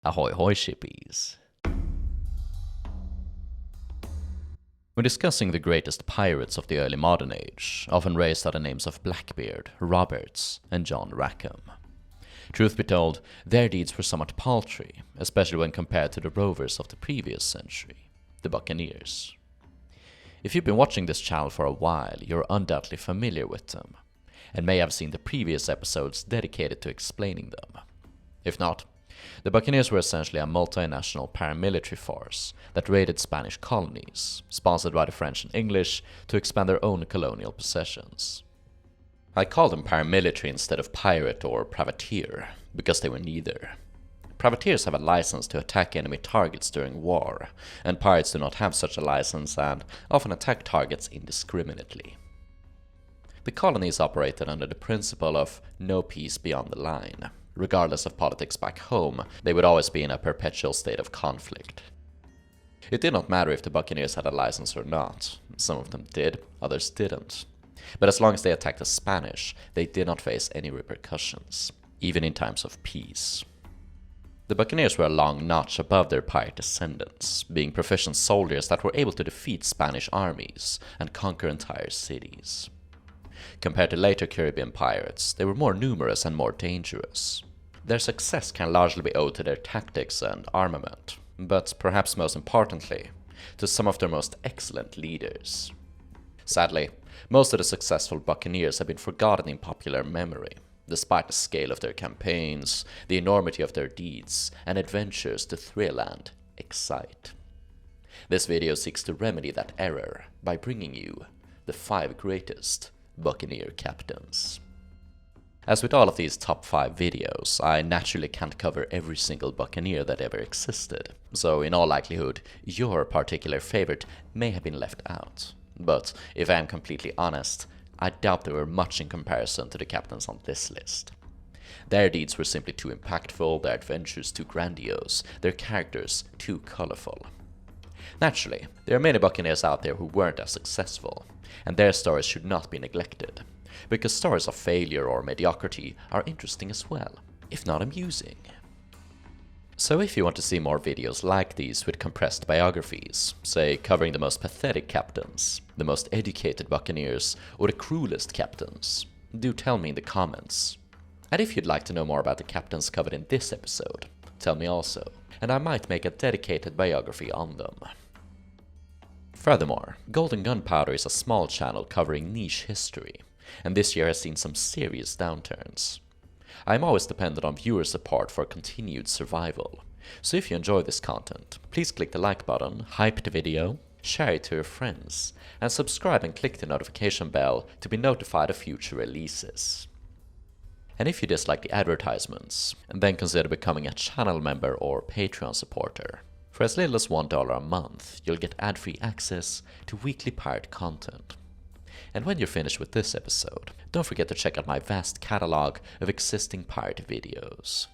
Ahoy hoy shippies. When discussing the greatest pirates of the early modern age, often raised are the names of Blackbeard, Roberts, and John Rackham. Truth be told, their deeds were somewhat paltry, especially when compared to the rovers of the previous century, the Buccaneers. If you've been watching this channel for a while, you're undoubtedly familiar with them, and may have seen the previous episodes dedicated to explaining them. If not, the Buccaneers were essentially a multinational paramilitary force that raided Spanish colonies, sponsored by the French and English, to expand their own colonial possessions. I call them paramilitary instead of pirate or privateer, because they were neither. Privateers have a license to attack enemy targets during war, and pirates do not have such a license and often attack targets indiscriminately. The colonies operated under the principle of no peace beyond the line. Regardless of politics back home, they would always be in a perpetual state of conflict. It did not matter if the Buccaneers had a license or not. Some of them did, others didn't. But as long as they attacked the Spanish, they did not face any repercussions, even in times of peace. The Buccaneers were a long notch above their pirate descendants, being proficient soldiers that were able to defeat Spanish armies and conquer entire cities. Compared to later Caribbean pirates, they were more numerous and more dangerous. Their success can largely be owed to their tactics and armament, but perhaps most importantly, to some of their most excellent leaders. Sadly, most of the successful Buccaneers have been forgotten in popular memory, despite the scale of their campaigns, the enormity of their deeds, and adventures to thrill and excite. This video seeks to remedy that error by bringing you the 5 greatest Buccaneer Captains. As with all of these top 5 videos, I naturally can't cover every single Buccaneer that ever existed, so in all likelihood, your particular favorite may have been left out. But if I am completely honest, I doubt they were much in comparison to the captains on this list. Their deeds were simply too impactful, their adventures too grandiose, their characters too colorful. Naturally, there are many Buccaneers out there who weren't as successful, and their stories should not be neglected, because stories of failure or mediocrity are interesting as well, if not amusing. So if you want to see more videos like these with compressed biographies, say covering the most pathetic captains, the most educated Buccaneers, or the cruelest captains, do tell me in the comments. And if you'd like to know more about the captains covered in this episode, tell me also, and I might make a dedicated biography on them. Furthermore, Gold Gunpowder is a small channel covering niche history, and this year has seen some serious downturns. I am always dependent on viewer support for continued survival, so if you enjoy this content, please click the like button, hype the video, share it to your friends, and subscribe and click the notification bell to be notified of future releases. And if you dislike the advertisements, then consider becoming a channel member or Patreon supporter. For as little as $1 a month, you'll get ad-free access to weekly pirate content. And when you're finished with this episode, don't forget to check out my vast catalog of existing pirate videos.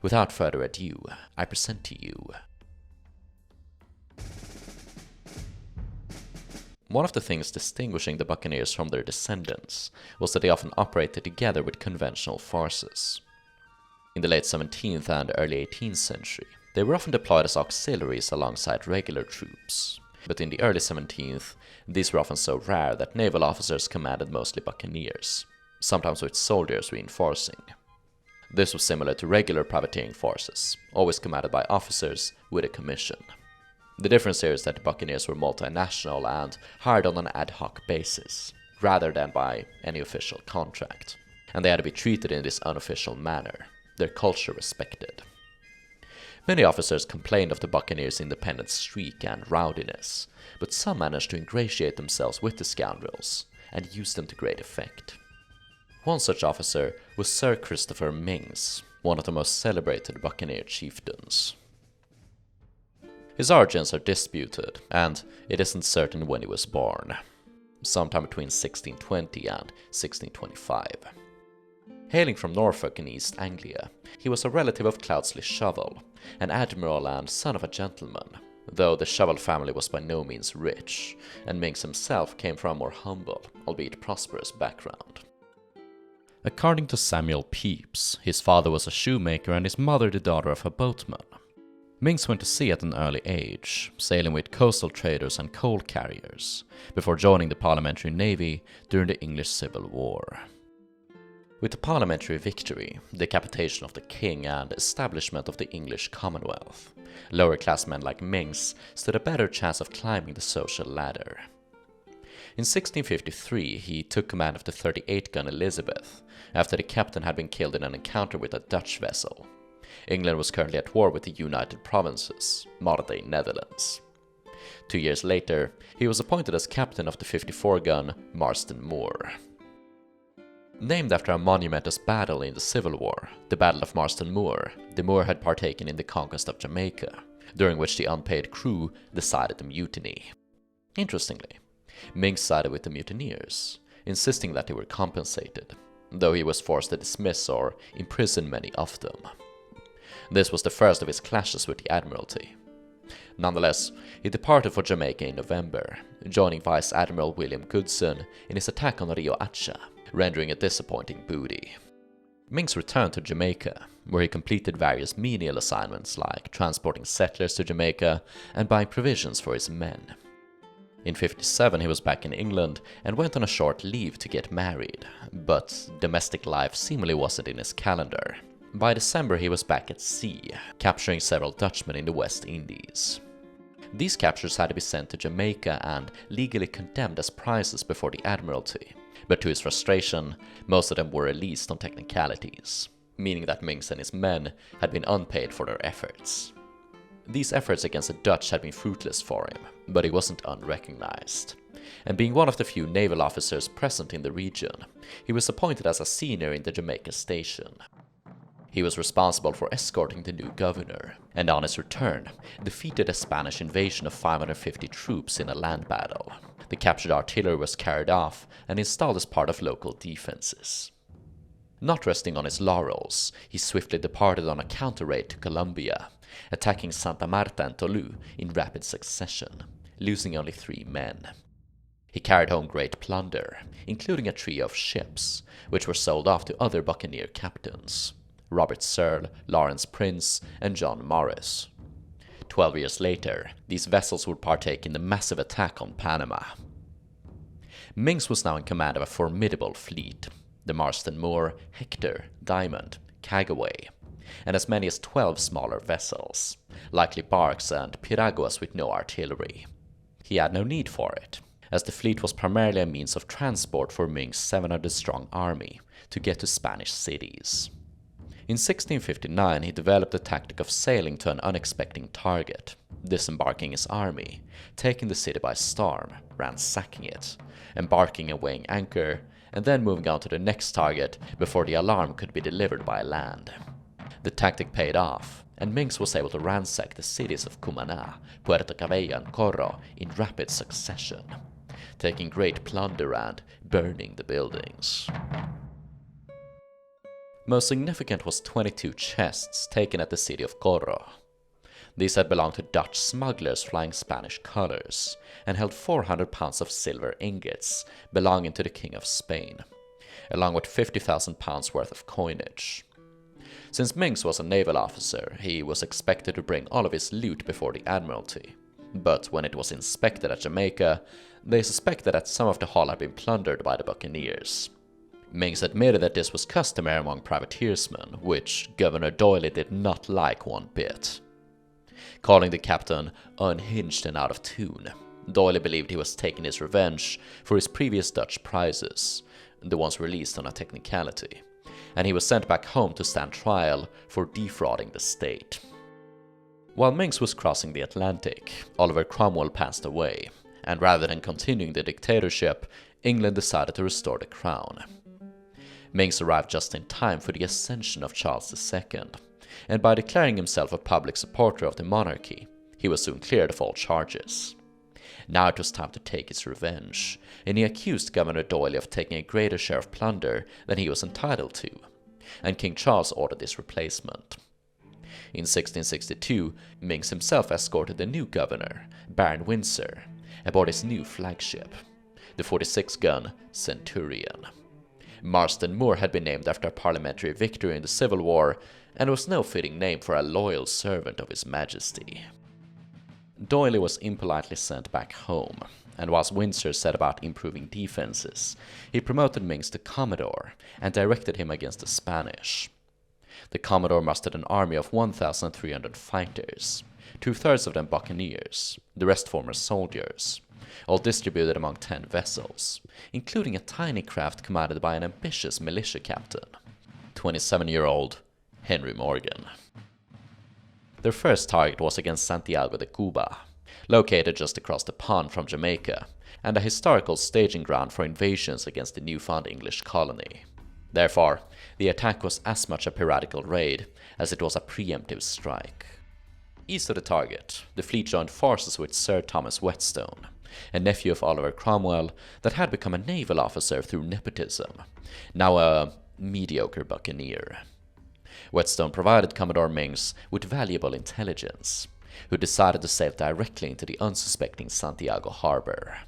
Without further ado, I present to you one of the things distinguishing the Buccaneers from their descendants was that they often operated together with conventional forces. In the late 17th and early 18th century, they were often deployed as auxiliaries alongside regular troops, but in the early 17th, these were often so rare that naval officers commanded mostly buccaneers, sometimes with soldiers reinforcing. This was similar to regular privateering forces, always commanded by officers with a commission. The difference here is that the Buccaneers were multinational and hired on an ad hoc basis, rather than by any official contract, and they had to be treated in this unofficial manner, their culture respected. Many officers complained of the Buccaneers' independent streak and rowdiness, but some managed to ingratiate themselves with the scoundrels and use them to great effect. One such officer was Sir Christopher Myngs, one of the most celebrated Buccaneer chieftains. His origins are disputed, and it isn't certain when he was born, sometime between 1620 and 1625. Hailing from Norfolk in East Anglia, he was a relative of Cloudesley Shovel, an admiral and son of a gentleman, though the Shovel family was by no means rich, and Myngs himself came from a more humble, albeit prosperous background. According to Samuel Pepys, his father was a shoemaker and his mother the daughter of a boatman. Myngs went to sea at an early age, sailing with coastal traders and coal carriers, before joining the Parliamentary Navy during the English Civil War. With the parliamentary victory, decapitation of the king and establishment of the English Commonwealth, lower-class men like Myngs stood a better chance of climbing the social ladder. In 1653, he took command of the 38-gun Elizabeth, after the captain had been killed in an encounter with a Dutch vessel. England was currently at war with the United Provinces, modern-day Netherlands. 2 years later, he was appointed as captain of the 54-gun Marston Moor. Named after a monumentous battle in the Civil War, the Battle of Marston Moor, the Moor had partaken in the conquest of Jamaica, during which the unpaid crew decided to mutiny. Interestingly, Myngs sided with the mutineers, insisting that they were compensated, though he was forced to dismiss or imprison many of them. This was the first of his clashes with the Admiralty. Nonetheless, he departed for Jamaica in November, joining Vice Admiral William Goodson in his attack on Rio Hacha, rendering a disappointing booty. Myngs returned to Jamaica, where he completed various menial assignments like transporting settlers to Jamaica and buying provisions for his men. In 57 he was back in England and went on a short leave to get married, but domestic life seemingly wasn't in his calendar. By December he was back at sea, capturing several Dutchmen in the West Indies. These captures had to be sent to Jamaica and legally condemned as prizes before the Admiralty, but to his frustration, most of them were released on technicalities, meaning that Myngs and his men had been unpaid for their efforts. These efforts against the Dutch had been fruitless for him, but he wasn't unrecognized. And being one of the few naval officers present in the region, he was appointed as a senior in the Jamaica station. He was responsible for escorting the new governor, and on his return, defeated a Spanish invasion of 550 troops in a land battle. The captured artillery was carried off and installed as part of local defenses. Not resting on his laurels, he swiftly departed on a counter-raid to Colombia, attacking Santa Marta and Tolu in rapid succession, losing only 3 men. He carried home great plunder, including a trio of ships, which were sold off to other buccaneer captains: Robert Searle, Lawrence Prince, and John Morris. 12 years later, these vessels would partake in the massive attack on Panama. Myngs was now in command of a formidable fleet: the Marston Moor, Hector, Diamond, Caguaway, and as many as 12 smaller vessels, likely barks and piraguas with no artillery. He had no need for it, as the fleet was primarily a means of transport for Myngs' 700-strong army to get to Spanish cities. In 1659 he developed the tactic of sailing to an unexpected target, disembarking his army, taking the city by storm, ransacking it, embarking and weighing anchor, and then moving on to the next target before the alarm could be delivered by land. The tactic paid off, and Myngs was able to ransack the cities of Cumaná, Puerto Cabello and Corro in rapid succession, taking great plunder and burning the buildings. Most significant was 22 chests taken at the city of Corro. These had belonged to Dutch smugglers flying Spanish colors, and held 400 pounds of silver ingots belonging to the King of Spain, along with 50,000 pounds worth of coinage. Since Myngs was a naval officer, he was expected to bring all of his loot before the Admiralty, but when it was inspected at Jamaica, they suspected that some of the haul had been plundered by the Buccaneers. Myngs admitted that this was customary among privateersmen, which Governor Doyle did not like one bit. Calling the captain unhinged and out of tune, Doyle believed he was taking his revenge for his previous Dutch prizes, the ones released on a technicality, and he was sent back home to stand trial for defrauding the state. While Myngs was crossing the Atlantic, Oliver Cromwell passed away, and rather than continuing the dictatorship, England decided to restore the crown. Myngs arrived just in time for the ascension of Charles II, and by declaring himself a public supporter of the monarchy, he was soon cleared of all charges. Now it was time to take his revenge, and he accused Governor Doyle of taking a greater share of plunder than he was entitled to, and King Charles ordered his replacement. In 1662, Myngs himself escorted the new governor, Baron Windsor, aboard his new flagship, the 46-gun Centurion. Marston Moor had been named after a parliamentary victory in the Civil War, and was no fitting name for a loyal servant of His Majesty. D'Oyly was impolitely sent back home, and whilst Windsor set about improving defenses, he promoted Myngs to Commodore and directed him against the Spanish. The Commodore mustered an army of 1,300 fighters, 2/3 of them buccaneers, the rest former soldiers, all distributed among 10 vessels, including a tiny craft commanded by an ambitious militia captain, 27-year-old Henry Morgan. Their first target was against Santiago de Cuba, located just across the pond from Jamaica, and a historical staging ground for invasions against the newfound English colony. Therefore, the attack was as much a piratical raid as it was a preemptive strike. East of the target, the fleet joined forces with Sir Thomas Whetstone, a nephew of Oliver Cromwell that had become a naval officer through nepotism, now a mediocre buccaneer. Whetstone provided Commodore Myngs with valuable intelligence, who decided to sail directly into the unsuspecting Santiago harbor.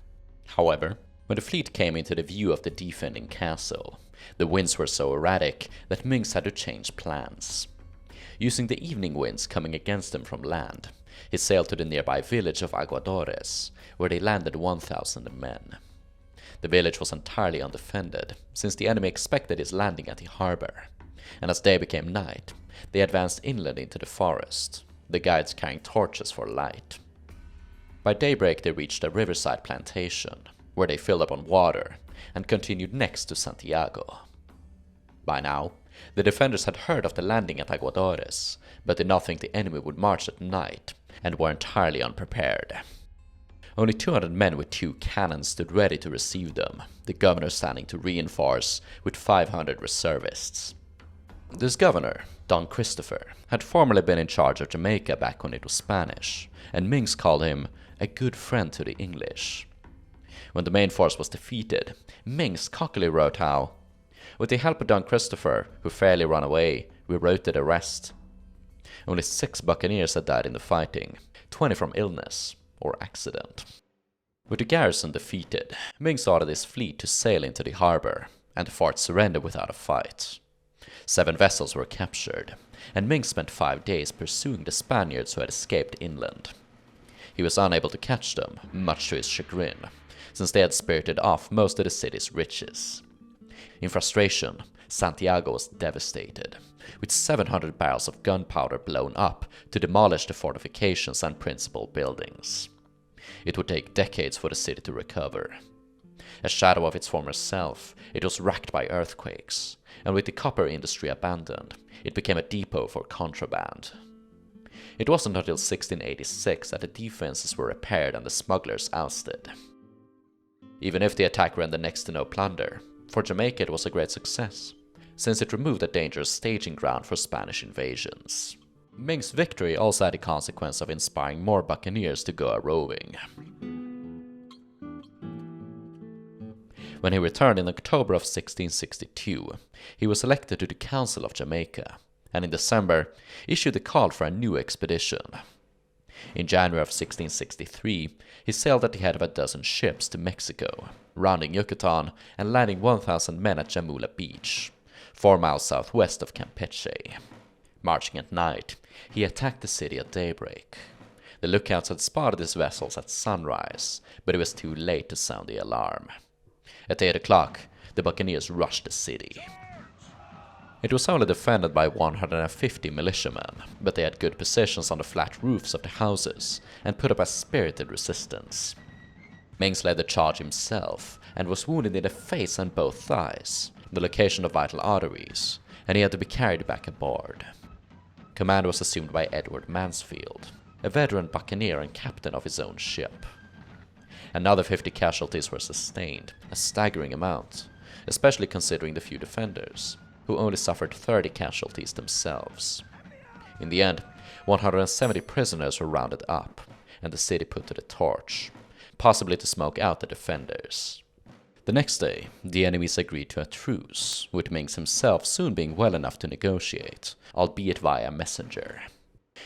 However, when the fleet came into the view of the defending castle, the winds were so erratic that Myngs had to change plans. Using the evening winds coming against them from land, he sailed to the nearby village of Aguadores, where they landed 1,000 men. The village was entirely undefended, since the enemy expected his landing at the harbor, and as day became night, they advanced inland into the forest, the guides carrying torches for light. By daybreak they reached a riverside plantation, where they filled up on water, and continued next to Santiago. By now, the defenders had heard of the landing at Aguadores, but did not think the enemy would march at night, and were entirely unprepared. Only 200 men with 2 cannons stood ready to receive them, the governor standing to reinforce with 500 reservists. This governor, Don Christopher, had formerly been in charge of Jamaica back when it was Spanish, and Myngs called him a good friend to the English. When the main force was defeated, Myngs cockily wrote how, "With the help of Don Christopher, who fairly ran away, we routed the rest." Only 6 buccaneers had died in the fighting, 20 from illness or accident. With the garrison defeated, Myngs ordered his fleet to sail into the harbor, and the fort surrendered without a fight. 7 vessels were captured, and Myngs spent 5 days pursuing the Spaniards who had escaped inland. He was unable to catch them, much to his chagrin, since they had spirited off most of the city's riches. In frustration, Santiago was devastated, with 700 barrels of gunpowder blown up to demolish the fortifications and principal buildings. It would take decades for the city to recover. A shadow of its former self, it was racked by earthquakes, and with the copper industry abandoned, it became a depot for contraband. It wasn't until 1686 that the defenses were repaired and the smugglers ousted. Even if the attack rendered next to no plunder, for Jamaica it was a great success, since it removed a dangerous staging ground for Spanish invasions. Myngs' victory also had the consequence of inspiring more buccaneers to go a-roving. When he returned in October of 1662, he was elected to the Council of Jamaica, and in December issued a call for a new expedition. In January of 1663, he sailed at the head of a dozen ships to Mexico, rounding Yucatan and landing 1,000 men at Jamula Beach, 4 miles southwest of Campeche. Marching at night, he attacked the city at daybreak. The lookouts had spotted his vessels at sunrise, but it was too late to sound the alarm. At 8 o'clock, the Buccaneers rushed the city. It was only defended by 150 militiamen, but they had good positions on the flat roofs of the houses and put up a spirited resistance. Myngs led the charge himself and was wounded in the face and both thighs, the location of vital arteries, and he had to be carried back aboard. Command was assumed by Edward Mansfield, a veteran buccaneer and captain of his own ship. Another 50 casualties were sustained, a staggering amount, especially considering the few defenders, who only suffered 30 casualties themselves. In the end, 170 prisoners were rounded up, and the city put to the torch, possibly to smoke out the defenders. The next day, the enemies agreed to a truce, with Myngs himself soon being well enough to negotiate, albeit via messenger.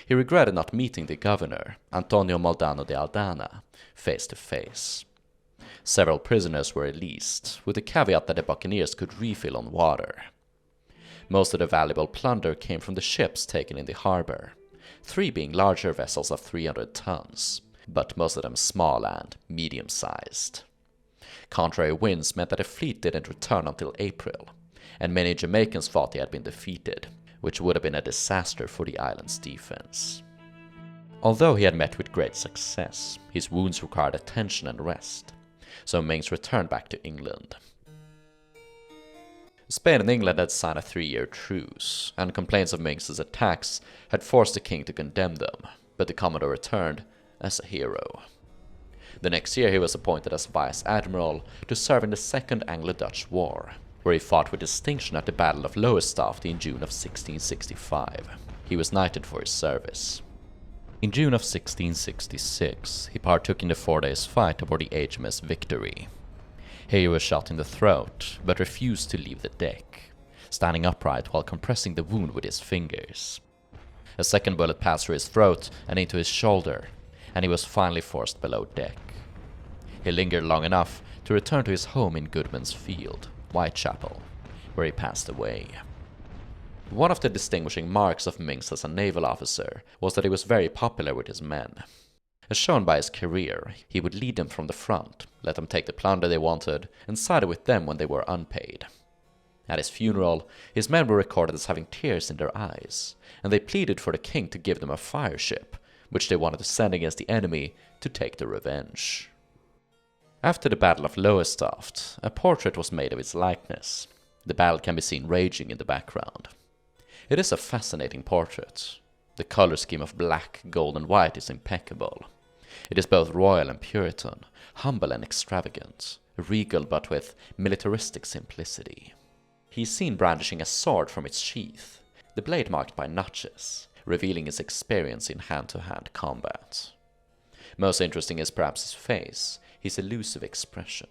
He regretted not meeting the governor, Antonio Moldano de Aldana, face to face. Several prisoners were released, with the caveat that the Buccaneers could refill on water. Most of the valuable plunder came from the ships taken in the harbor, 3 being larger vessels of 300 tons, but most of them small and medium-sized. Contrary winds meant that the fleet didn't return until April, and many Jamaicans thought they had been defeated, which would have been a disaster for the island's defense. Although he had met with great success, his wounds required attention and rest, so Myngs returned back to England. Spain and England had signed a 3-year truce, and complaints of Myngs' attacks had forced the king to condemn them, but the Commodore returned as a hero. The next year he was appointed as Vice Admiral to serve in the Second Anglo-Dutch War, where he fought with distinction at the Battle of Lowestoft in June of 1665. He was knighted for his service. In June of 1666, he partook in the 4-day fight aboard the HMS Victory. Here he was shot in the throat, but refused to leave the deck, standing upright while compressing the wound with his fingers. A second bullet passed through his throat and into his shoulder, and he was finally forced below deck. He lingered long enough to return to his home in Goodman's Field, Whitechapel, where he passed away. One of the distinguishing marks of Myngs as a naval officer was that he was very popular with his men. As shown by his career, he would lead them from the front, let them take the plunder they wanted, and sided with them when they were unpaid. At his funeral, his men were recorded as having tears in their eyes, and they pleaded for the king to give them a fireship, which they wanted to send against the enemy to take their revenge. After the Battle of Lowestoft, a portrait was made of his likeness. The battle can be seen raging in the background. It is a fascinating portrait. The color scheme of black, gold, and white is impeccable. It is both royal and Puritan, humble and extravagant, regal but with militaristic simplicity. He is seen brandishing a sword from its sheath, the blade marked by notches, revealing his experience in hand-to-hand combat. Most interesting is perhaps his face, his elusive expression.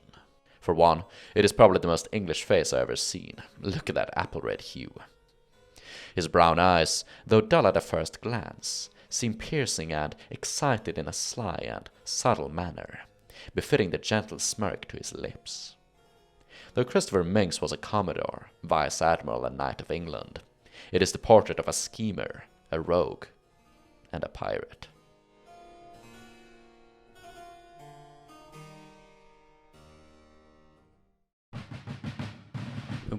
For one, it is probably the most English face I've ever seen. Look at that apple-red hue. His brown eyes, though dull at a first glance, seem piercing and excited in a sly and subtle manner, befitting the gentle smirk to his lips. Though Christopher Myngs was a Commodore, Vice Admiral and Knight of England, it is the portrait of a schemer, a rogue, and a pirate.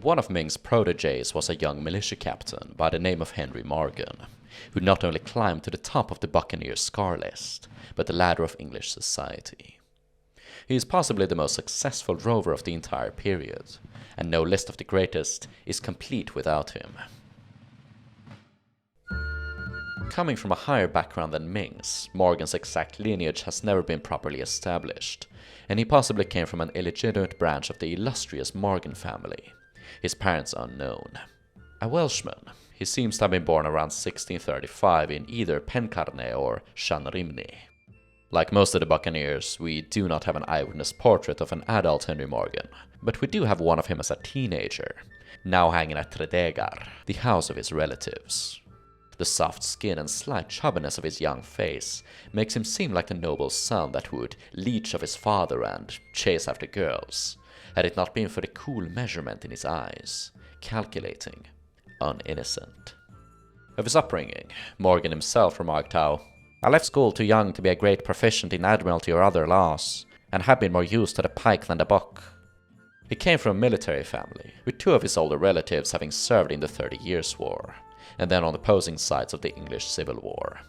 One of Myngs' protégés was a young militia captain by the name of Henry Morgan, who not only climbed to the top of the Buccaneers' scar list, but the ladder of English society. He is possibly the most successful rover of the entire period, and no list of the greatest is complete without him. Coming from a higher background than Myngs, Morgan's exact lineage has never been properly established, and he possibly came from an illegitimate branch of the illustrious Morgan family, his parents unknown. A Welshman, he seems to have been born around 1635 in either Pencarne or Llanrhymni. Like most of the Buccaneers, we do not have an eyewitness portrait of an adult Henry Morgan, but we do have one of him as a teenager, now hanging at Tredegar, the house of his relatives. The soft skin and slight chubbiness of his young face makes him seem like the noble son that would leech of his father and chase after girls, had it not been for the cool measurement in his eyes, calculating, uninnocent. Of his upbringing, Morgan himself remarked how, "I left school too young to be a great proficient in admiralty or other laws, and have been more used to the pike than the buck." He came from a military family, with 2 of his older relatives having served in the 30 Years' War, and then on opposing sides of the English Civil War.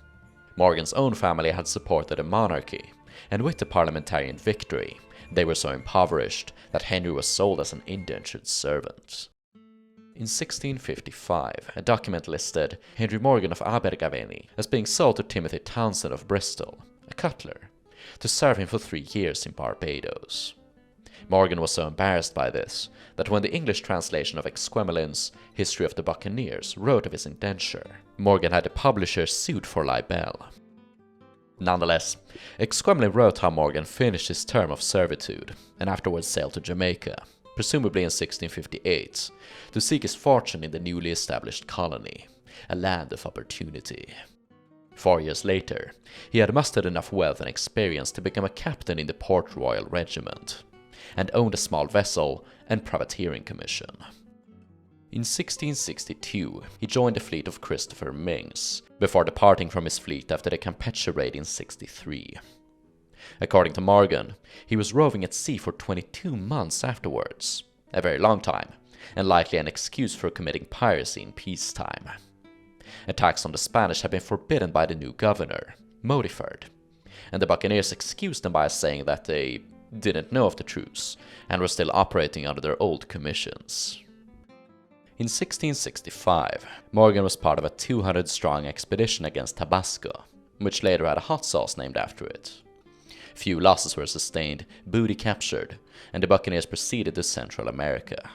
Morgan's own family had supported a monarchy, and with the parliamentarian victory, they were so impoverished that Henry was sold as an indentured servant. In 1655, a document listed Henry Morgan of Abergavenny as being sold to Timothy Townsend of Bristol, a cutler, to serve him for 3 years in Barbados. Morgan was so embarrassed by this that when the English translation of Exquemelin's History of the Buccaneers wrote of his indenture, Morgan had the publisher sued for libel. Nonetheless, Exquemelin wrote how Morgan finished his term of servitude and afterwards sailed to Jamaica, presumably in 1658, to seek his fortune in the newly established colony, a land of opportunity. 4 years later, he had mustered enough wealth and experience to become a captain in the Port Royal Regiment, and owned a small vessel and privateering commission. In 1662, he joined the fleet of Christopher Myngs, before departing from his fleet after the Campeche raid in 63. According to Morgan, he was roving at sea for 22 months afterwards, a very long time, and likely an excuse for committing piracy in peacetime. Attacks on the Spanish had been forbidden by the new governor, Modiford, and the Buccaneers excused them by saying that they didn't know of the truce and were still operating under their old commissions. In 1665, Morgan was part of a 200-strong expedition against Tabasco, which later had a hot sauce named after it. Few losses were sustained, booty captured, and the Buccaneers proceeded to Central America.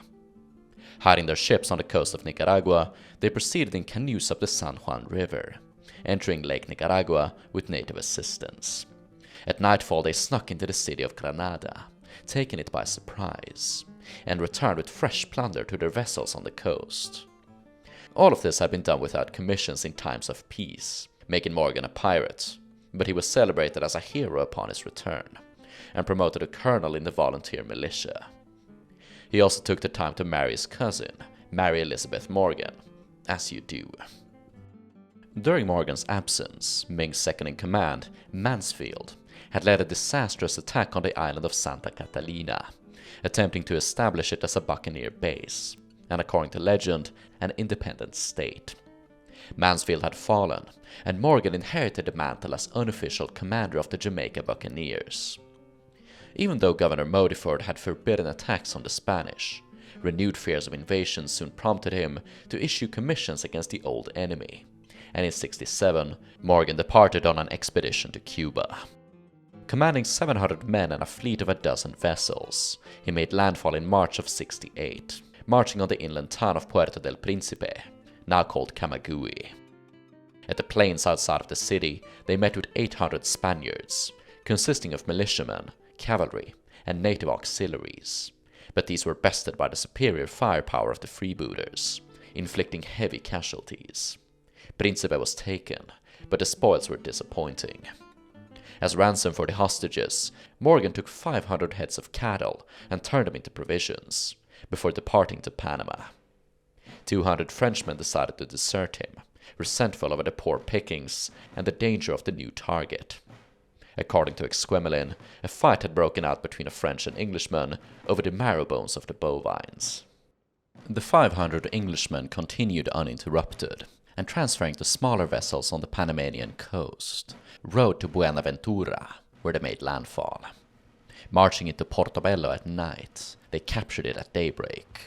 Hiding their ships on the coast of Nicaragua, they proceeded in canoes up the San Juan River, entering Lake Nicaragua with native assistance. At nightfall they snuck into the city of Granada, taking it by surprise, and returned with fresh plunder to their vessels on the coast. All of this had been done without commissions in times of peace, making Morgan a pirate, but he was celebrated as a hero upon his return, and promoted to colonel in the volunteer militia. He also took the time to marry his cousin, Mary Elizabeth Morgan, as you do. During Morgan's absence, Ming's second-in-command, Mansfield, had led a disastrous attack on the island of Santa Catalina, attempting to establish it as a buccaneer base, and according to legend, an independent state. Mansfield had fallen, and Morgan inherited the mantle as unofficial commander of the Jamaica Buccaneers. Even though Governor Modiford had forbidden attacks on the Spanish, renewed fears of invasion soon prompted him to issue commissions against the old enemy, and in 67, Morgan departed on an expedition to Cuba. Commanding 700 men and a fleet of a dozen vessels, he made landfall in March of 68, marching on the inland town of Puerto del Príncipe, now called Camagüey. At the plains outside of the city, they met with 800 Spaniards, consisting of militiamen, cavalry, and native auxiliaries, but these were bested by the superior firepower of the freebooters, inflicting heavy casualties. Príncipe was taken, but the spoils were disappointing. As ransom for the hostages, Morgan took 500 heads of cattle and turned them into provisions, before departing to Panama. 200 Frenchmen decided to desert him, resentful over the poor pickings and the danger of the new target. According to Exquemelin, a fight had broken out between a French and Englishman over the marrow bones of the bovines. The 500 Englishmen continued uninterrupted, and transferring to smaller vessels on the Panamanian coast, rowed to Buenaventura, where they made landfall. Marching into Portobello at night, they captured it at daybreak.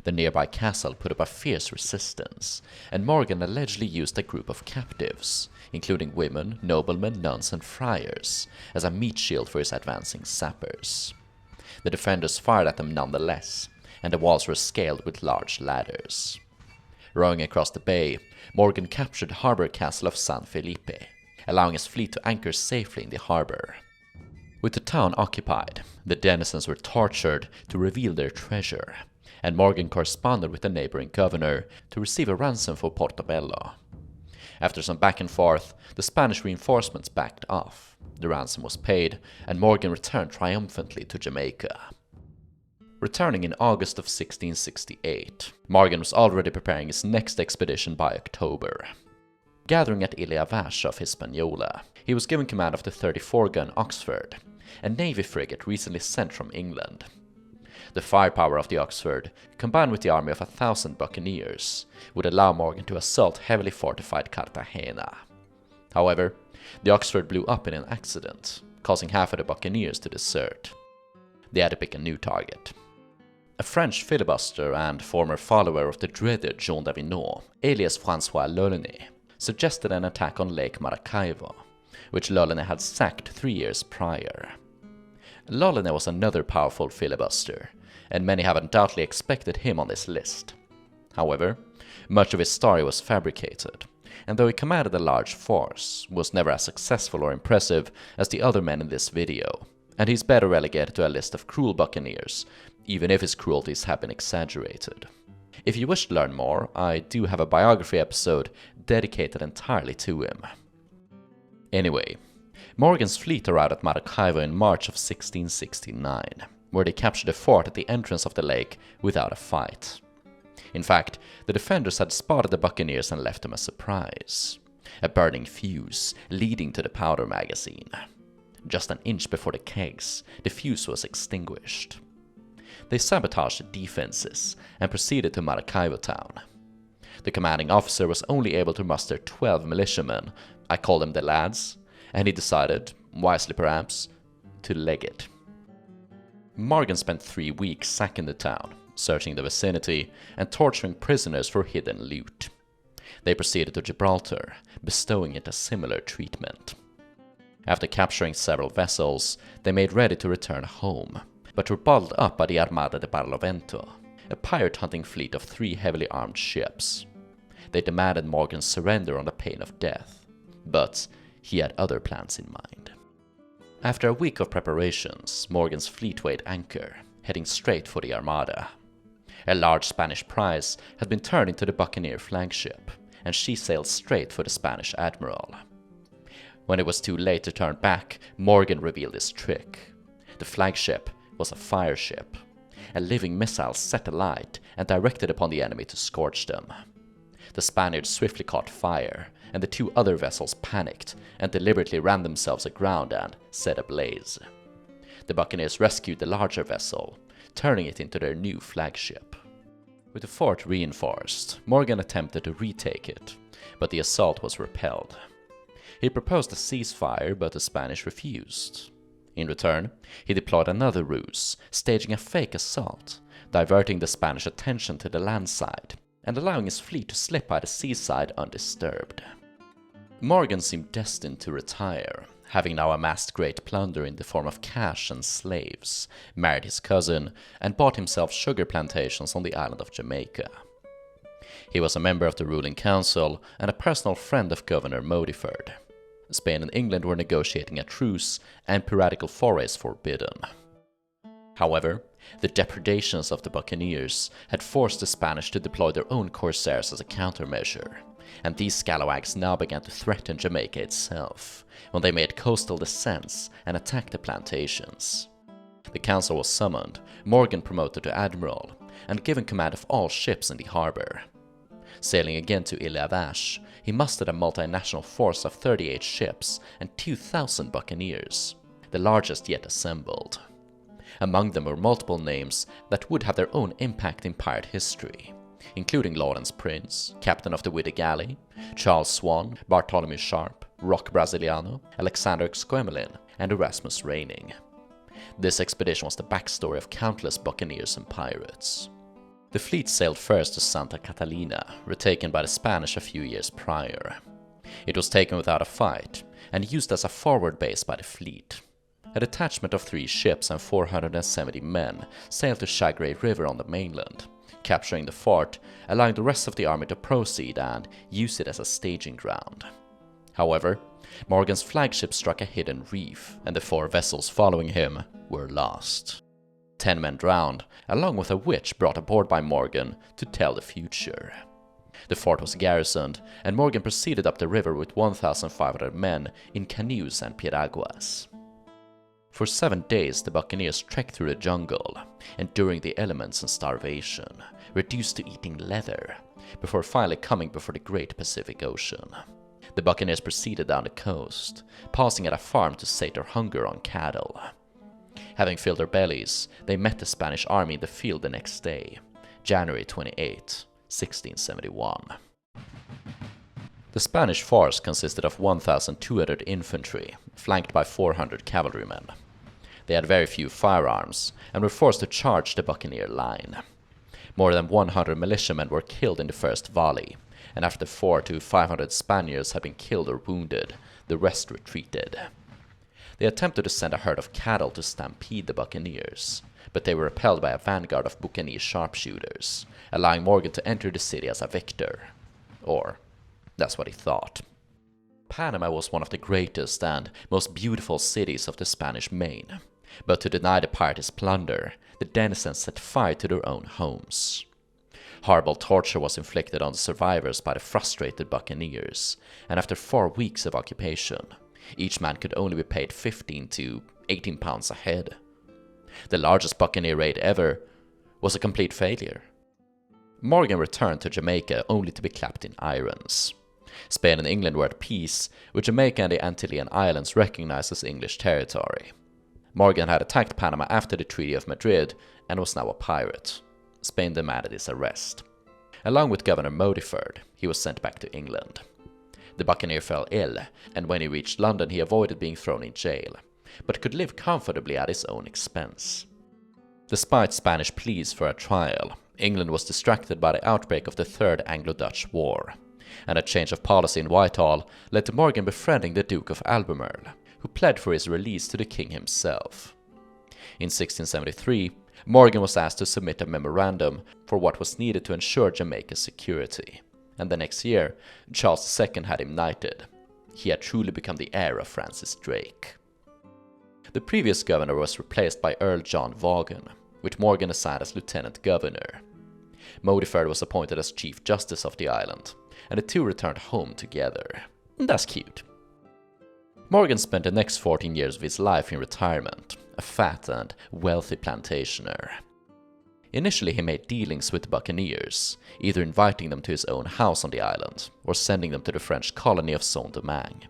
The nearby castle put up a fierce resistance, and Morgan allegedly used a group of captives, including women, noblemen, nuns, and friars, as a meat shield for his advancing sappers. The defenders fired at them nonetheless, and the walls were scaled with large ladders. Rowing across the bay, Morgan captured the harbor castle of San Felipe, allowing his fleet to anchor safely in the harbor. With the town occupied, the denizens were tortured to reveal their treasure, and Morgan corresponded with the neighboring governor to receive a ransom for Portobello. After some back and forth, the Spanish reinforcements backed off, the ransom was paid, and Morgan returned triumphantly to Jamaica. Returning in August of 1668, Morgan was already preparing his next expedition by October. Gathering at Ilha Vache off Hispaniola, he was given command of the 34-gun Oxford, a navy frigate recently sent from England. The firepower of the Oxford, combined with the army of 1,000 buccaneers, would allow Morgan to assault heavily fortified Cartagena. However, the Oxford blew up in an accident, causing half of the buccaneers to desert. They had to pick a new target. A French filibuster and former follower of the dreaded Jean d'Avenant, alias François L'Aulnay, suggested an attack on Lake Maracaibo, which L'Aulnay had sacked 3 years prior. L'Aulnay was another powerful filibuster, and many have undoubtedly expected him on this list. However, much of his story was fabricated, and though he commanded a large force, was never as successful or impressive as the other men in this video, and he's better relegated to a list of cruel buccaneers, even if his cruelties have been exaggerated. If you wish to learn more, I do have a biography episode dedicated entirely to him. Anyway, Morgan's fleet arrived at Maracaibo in March of 1669, where they captured a fort at the entrance of the lake without a fight. In fact, the defenders had spotted the Buccaneers and left them a surprise. A burning fuse leading to the powder magazine. Just an inch before the kegs, the fuse was extinguished. They sabotaged the defenses and proceeded to Maracaibo town. The commanding officer was only able to muster 12 militiamen, I call them the lads, and he decided, wisely perhaps, to leg it. Morgan spent 3 weeks sacking the town, searching the vicinity, and torturing prisoners for hidden loot. They proceeded to Gibraltar, bestowing it a similar treatment. After capturing several vessels, they made ready to return home, but were bottled up by the Armada de Barlovento, a pirate-hunting fleet of 3 heavily armed ships. They demanded Morgan's surrender on the pain of death, but he had other plans in mind. After a week of preparations, Morgan's fleet weighed anchor, heading straight for the Armada. A large Spanish prize had been turned into the Buccaneer flagship, and she sailed straight for the Spanish admiral. When it was too late to turn back, Morgan revealed his trick. The flagship was a fire ship, a living missile set alight and directed upon the enemy to scorch them. The Spaniards swiftly caught fire, and the 2 other vessels panicked and deliberately ran themselves aground and set ablaze. The Buccaneers rescued the larger vessel, turning it into their new flagship. With the fort reinforced, Morgan attempted to retake it, but the assault was repelled. He proposed a ceasefire, but the Spanish refused. In return, he deployed another ruse, staging a fake assault, diverting the Spanish attention to the land side, and allowing his fleet to slip by the seaside undisturbed. Morgan seemed destined to retire, having now amassed great plunder in the form of cash and slaves, married his cousin, and bought himself sugar plantations on the island of Jamaica. He was a member of the ruling council and a personal friend of Governor Modiford. Spain and England were negotiating a truce, and piratical forays forbidden. However, the depredations of the Buccaneers had forced the Spanish to deploy their own corsairs as a countermeasure, and these scalawags now began to threaten Jamaica itself, when they made coastal descents and attacked the plantations. The council was summoned, Morgan promoted to admiral, and given command of all ships in the harbor. Sailing again to Ile Vache, he mustered a multinational force of 38 ships and 2,000 buccaneers, the largest yet assembled. Among them were multiple names that would have their own impact in pirate history, including Lawrence Prince, captain of the Widdy Galley, Charles Swan, Bartholomew Sharp, Roque Brasiliano, Alexander Squemelin, and Erasmus Raining. This expedition was the backstory of countless buccaneers and pirates. The fleet sailed first to Santa Catalina, retaken by the Spanish a few years prior. It was taken without a fight, and used as a forward base by the fleet. A detachment of 3 ships and 470 men sailed to Chagres River on the mainland, capturing the fort, allowing the rest of the army to proceed and use it as a staging ground. However, Morgan's flagship struck a hidden reef, and the 4 vessels following him were lost. 10 men drowned, along with a witch brought aboard by Morgan to tell the future. The fort was garrisoned, and Morgan proceeded up the river with 1,500 men in canoes and piraguas. For 7 days the Buccaneers trekked through the jungle, enduring the elements and starvation, reduced to eating leather, before finally coming before the great Pacific Ocean. The Buccaneers proceeded down the coast, pausing at a farm to sate their hunger on cattle. Having filled their bellies, they met the Spanish army in the field the next day, January 28, 1671. The Spanish force consisted of 1,200 infantry, flanked by 400 cavalrymen. They had very few firearms, and were forced to charge the Buccaneer line. More than 100 militiamen were killed in the first volley, and after 400 to 500 Spaniards had been killed or wounded, the rest retreated. They attempted to send a herd of cattle to stampede the Buccaneers, but they were repelled by a vanguard of Buccaneer sharpshooters, allowing Morgan to enter the city as a victor. Or, that's what he thought. Panama was one of the greatest and most beautiful cities of the Spanish Main, but to deny the pirates plunder, the denizens set fire to their own homes. Horrible torture was inflicted on the survivors by the frustrated Buccaneers, and after 4 weeks of occupation, Each man could only be paid 15 to 18 pounds a head. The largest buccaneer raid ever was a complete failure. Morgan returned to Jamaica only to be clapped in irons. Spain and England were at peace, with Jamaica and the Antillean Islands recognized as English territory. Morgan had attacked Panama after the Treaty of Madrid and was now a pirate. Spain demanded his arrest. Along with Governor Modiford, he was sent back to England. The buccaneer fell ill, and when he reached London he avoided being thrown in jail, but could live comfortably at his own expense. Despite Spanish pleas for a trial, England was distracted by the outbreak of the Third Anglo-Dutch War, and a change of policy in Whitehall led to Morgan befriending the Duke of Albemarle, who pled for his release to the king himself. In 1673, Morgan was asked to submit a memorandum for what was needed to ensure Jamaica's security, and the next year, Charles II had him knighted. He had truly become the heir of Francis Drake. The previous governor was replaced by Earl John Vaughan, with Morgan assigned as lieutenant governor. Modiford was appointed as chief justice of the island, and the two returned home together. That's cute. Morgan spent the next 14 years of his life in retirement, a fat and wealthy plantationer. Initially he made dealings with the Buccaneers, either inviting them to his own house on the island, or sending them to the French colony of Saint-Domingue,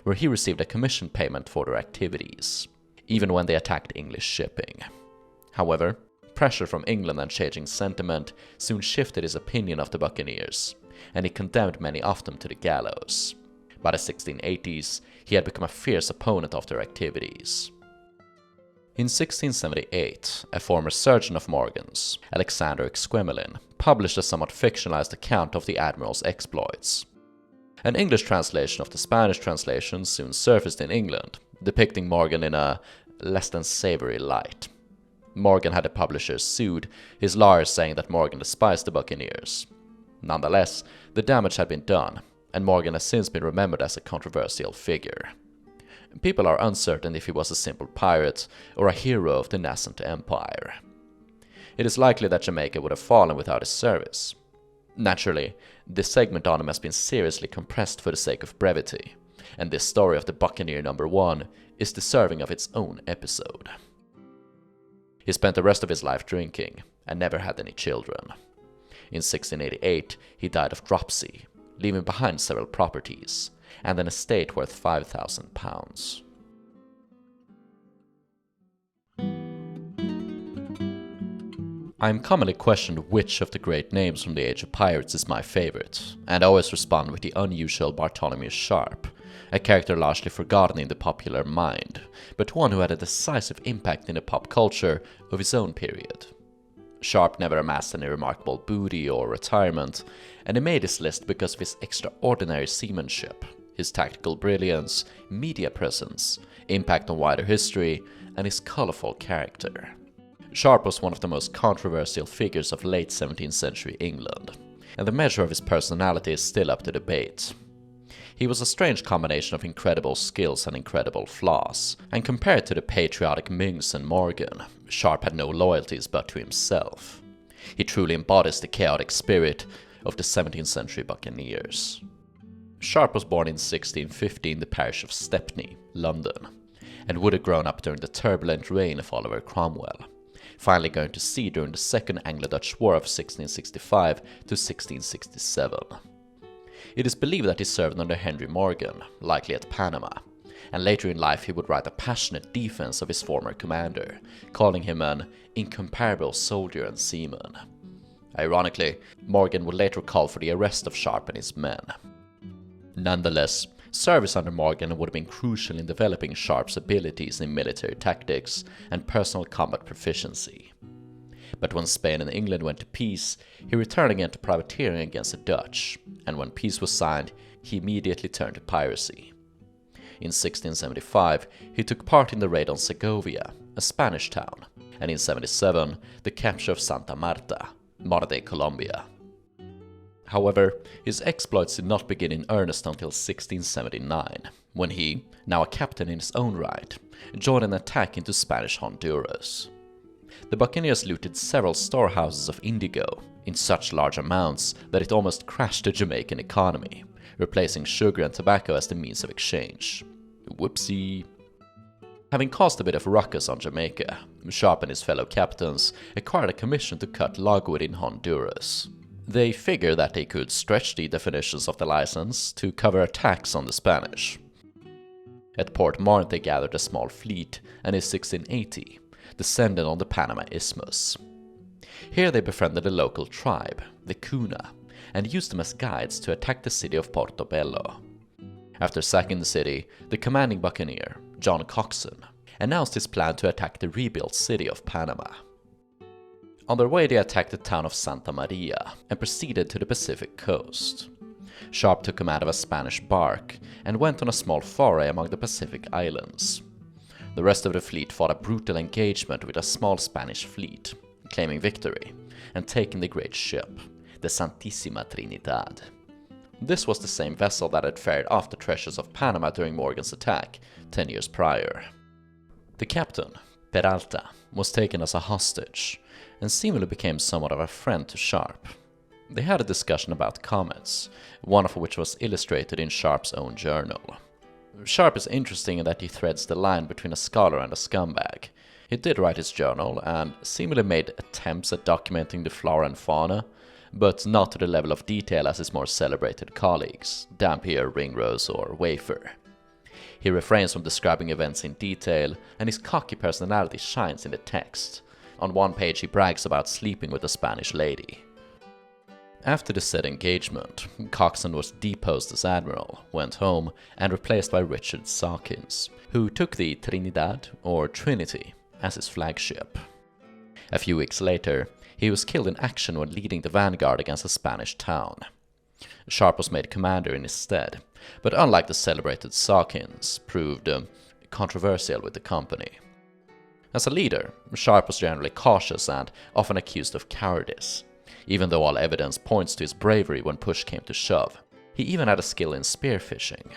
where he received a commission payment for their activities, even when they attacked English shipping. However, pressure from England and changing sentiment soon shifted his opinion of the Buccaneers, and he condemned many of them to the gallows. By the 1680s, he had become a fierce opponent of their activities. In 1678, a former surgeon of Morgan's, Alexander Exquemelin, published a somewhat fictionalized account of the admiral's exploits. An English translation of the Spanish translation soon surfaced in England, depicting Morgan in a less than savory light. Morgan had the publishers sued, his lawyers saying that Morgan despised the Buccaneers. Nonetheless, the damage had been done, and Morgan has since been remembered as a controversial figure. People are uncertain if he was a simple pirate or a hero of the nascent empire. It is likely that Jamaica would have fallen without his service. Naturally, this segment on him has been seriously compressed for the sake of brevity, and this story of the Buccaneer No. 1 is deserving of its own episode. He spent the rest of his life drinking and never had any children. In 1688, he died of dropsy, leaving behind several properties and an estate worth £5,000. I am commonly questioned which of the great names from the Age of Pirates is my favorite, and I always respond with the unusual Bartholomew Sharp, a character largely forgotten in the popular mind, but one who had a decisive impact in the pop culture of his own period. Sharp never amassed any remarkable booty or retirement, and he made his list because of his extraordinary seamanship, his tactical brilliance, media presence, impact on wider history, and his colorful character. Sharp was one of the most controversial figures of late 17th century England, and the measure of his personality is still up to debate. He was a strange combination of incredible skills and incredible flaws, and compared to the patriotic Myngs and Morgan, Sharp had no loyalties but to himself. He truly embodies the chaotic spirit of the 17th century Buccaneers. Sharp was born in 1650 in the parish of Stepney, London, and would have grown up during the turbulent reign of Oliver Cromwell, finally going to sea during the Second Anglo-Dutch War of 1665 to 1667. It is believed that he served under Henry Morgan, likely at Panama, and later in life he would write a passionate defense of his former commander, calling him an incomparable soldier and seaman. Ironically, Morgan would later call for the arrest of Sharp and his men. Nonetheless, service under Morgan would have been crucial in developing Sharp's abilities in military tactics and personal combat proficiency. But when Spain and England went to peace, he returned again to privateering against the Dutch, and when peace was signed, he immediately turned to piracy. In 1675, he took part in the raid on Segovia, a Spanish town, and in 77, the capture of Santa Marta, modern-day Colombia. However, his exploits did not begin in earnest until 1679, when he, now a captain in his own right, joined an attack into Spanish Honduras. The Buccaneers looted several storehouses of indigo in such large amounts that it almost crashed the Jamaican economy, replacing sugar and tobacco as the means of exchange. Whoopsie. Having caused a bit of ruckus on Jamaica, Sharp and his fellow captains acquired a commission to cut logwood in Honduras. They figured that they could stretch the definitions of the license to cover attacks on the Spanish. At Port Mart they gathered a small fleet, and in 1680 descended on the Panama Isthmus. Here they befriended a local tribe, the Cuna, and used them as guides to attack the city of Portobello. After sacking the city, the commanding buccaneer, John Coxon, announced his plan to attack the rebuilt city of Panama. On their way they attacked the town of Santa Maria and proceeded to the Pacific coast. Sharp took command of a Spanish bark and went on a small foray among the Pacific islands. The rest of the fleet fought a brutal engagement with a small Spanish fleet, claiming victory and taking the great ship, the Santísima Trinidad. This was the same vessel that had ferried off the treasures of Panama during Morgan's attack 10 years prior. The captain, Peralta, was taken as a hostage and seemingly became somewhat of a friend to Sharp. They had a discussion about comets, one of which was illustrated in Sharp's own journal. Sharp is interesting in that he threads the line between a scholar and a scumbag. He did write his journal and seemingly made attempts at documenting the flora and fauna, but not to the level of detail as his more celebrated colleagues, Dampier, Ringrose, or Wafer. He refrains from describing events in detail, and his cocky personality shines in the text. On one page he brags about sleeping with a Spanish lady. After the said engagement, Coxon was deposed as admiral, went home, and replaced by Richard Sawkins, who took the Trinidad, or Trinity, as his flagship. A few weeks later, he was killed in action when leading the vanguard against a Spanish town. Sharp was made commander in his stead, but unlike the celebrated Sawkins, proved controversial with the company. As a leader, Sharp was generally cautious and often accused of cowardice, even though all evidence points to his bravery when push came to shove. He even had a skill in spearfishing.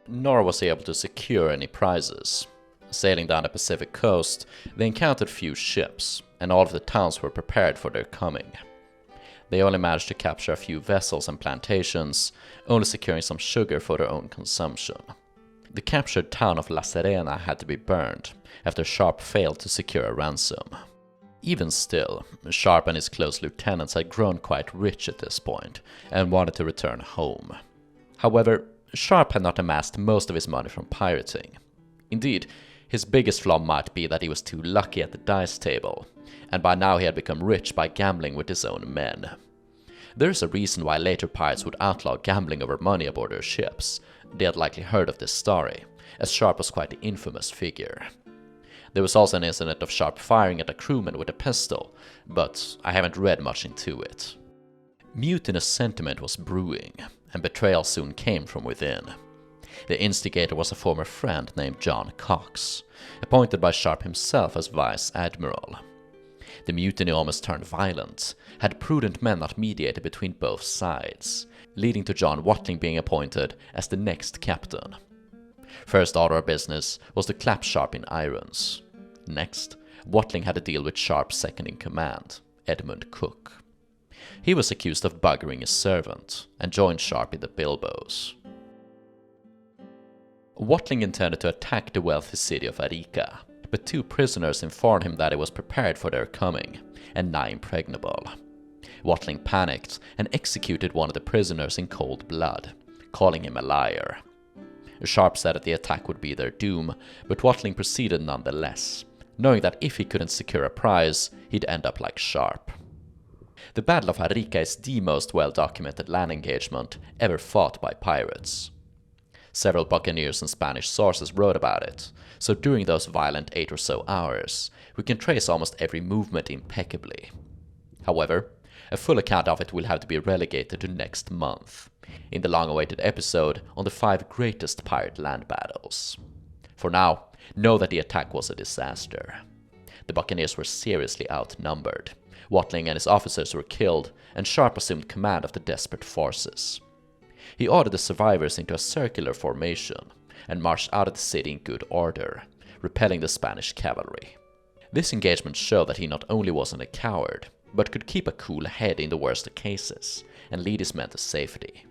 Nor was he able to secure any prizes. Sailing down the Pacific coast, they encountered few ships, and all of the towns were prepared for their coming. They only managed to capture a few vessels and plantations, only securing some sugar for their own consumption. The captured town of La Serena had to be burned, after Sharp failed to secure a ransom. Even still, Sharp and his close lieutenants had grown quite rich at this point, and wanted to return home. However, Sharp had not amassed most of his money from pirating. Indeed, his biggest flaw might be that he was too lucky at the dice table, and by now he had become rich by gambling with his own men. There is a reason why later pirates would outlaw gambling over money aboard their ships. They had likely heard of this story, as Sharp was quite an infamous figure. There was also an incident of Sharp firing at a crewman with a pistol, but I haven't read much into it. Mutinous sentiment was brewing, and betrayal soon came from within. The instigator was a former friend named John Cox, appointed by Sharp himself as vice admiral. The mutiny almost turned violent, had prudent men not mediated between both sides, leading to John Watling being appointed as the next captain. First order of business was to clap Sharp in irons. Next, Watling had to deal with Sharp's second in command, Edmund Cook. He was accused of buggering his servant, and joined Sharp in the bilboes. Watling intended to attack the wealthy city of Arica, but two prisoners informed him that it was prepared for their coming, and nigh impregnable. Watling panicked and executed one of the prisoners in cold blood, calling him a liar. Sharp said that the attack would be their doom, but Watling proceeded nonetheless, knowing that if he couldn't secure a prize, he'd end up like Sharp. The Battle of Arica is the most well-documented land engagement ever fought by pirates. Several buccaneers and Spanish sources wrote about it, so during those violent 8 or so hours, we can trace almost every movement impeccably. However, a full account of it will have to be relegated to next month, in the long-awaited episode on the 5 greatest pirate land battles. For now, know that the attack was a disaster. The Buccaneers were seriously outnumbered. Watling and his officers were killed, and Sharp assumed command of the desperate forces. He ordered the survivors into a circular formation, and marched out of the city in good order, repelling the Spanish cavalry. This engagement showed that he not only wasn't a coward, but could keep a cool head in the worst of cases, and lead his men to safety.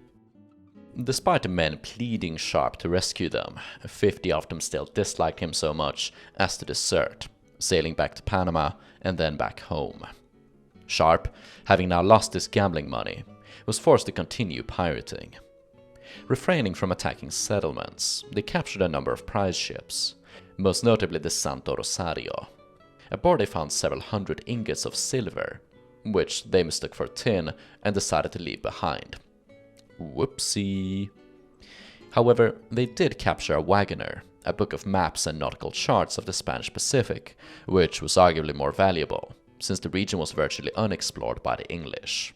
Despite the men pleading Sharp to rescue them, 50 of them still disliked him so much as to desert, sailing back to Panama and then back home. Sharp, having now lost his gambling money, was forced to continue pirating. Refraining from attacking settlements, they captured a number of prize ships, most notably the Santo Rosario. Aboard they found several hundred ingots of silver, which they mistook for tin and decided to leave behind. Whoopsie. However, they did capture a wagoner, a book of maps and nautical charts of the Spanish Pacific, which was arguably more valuable, since the region was virtually unexplored by the English.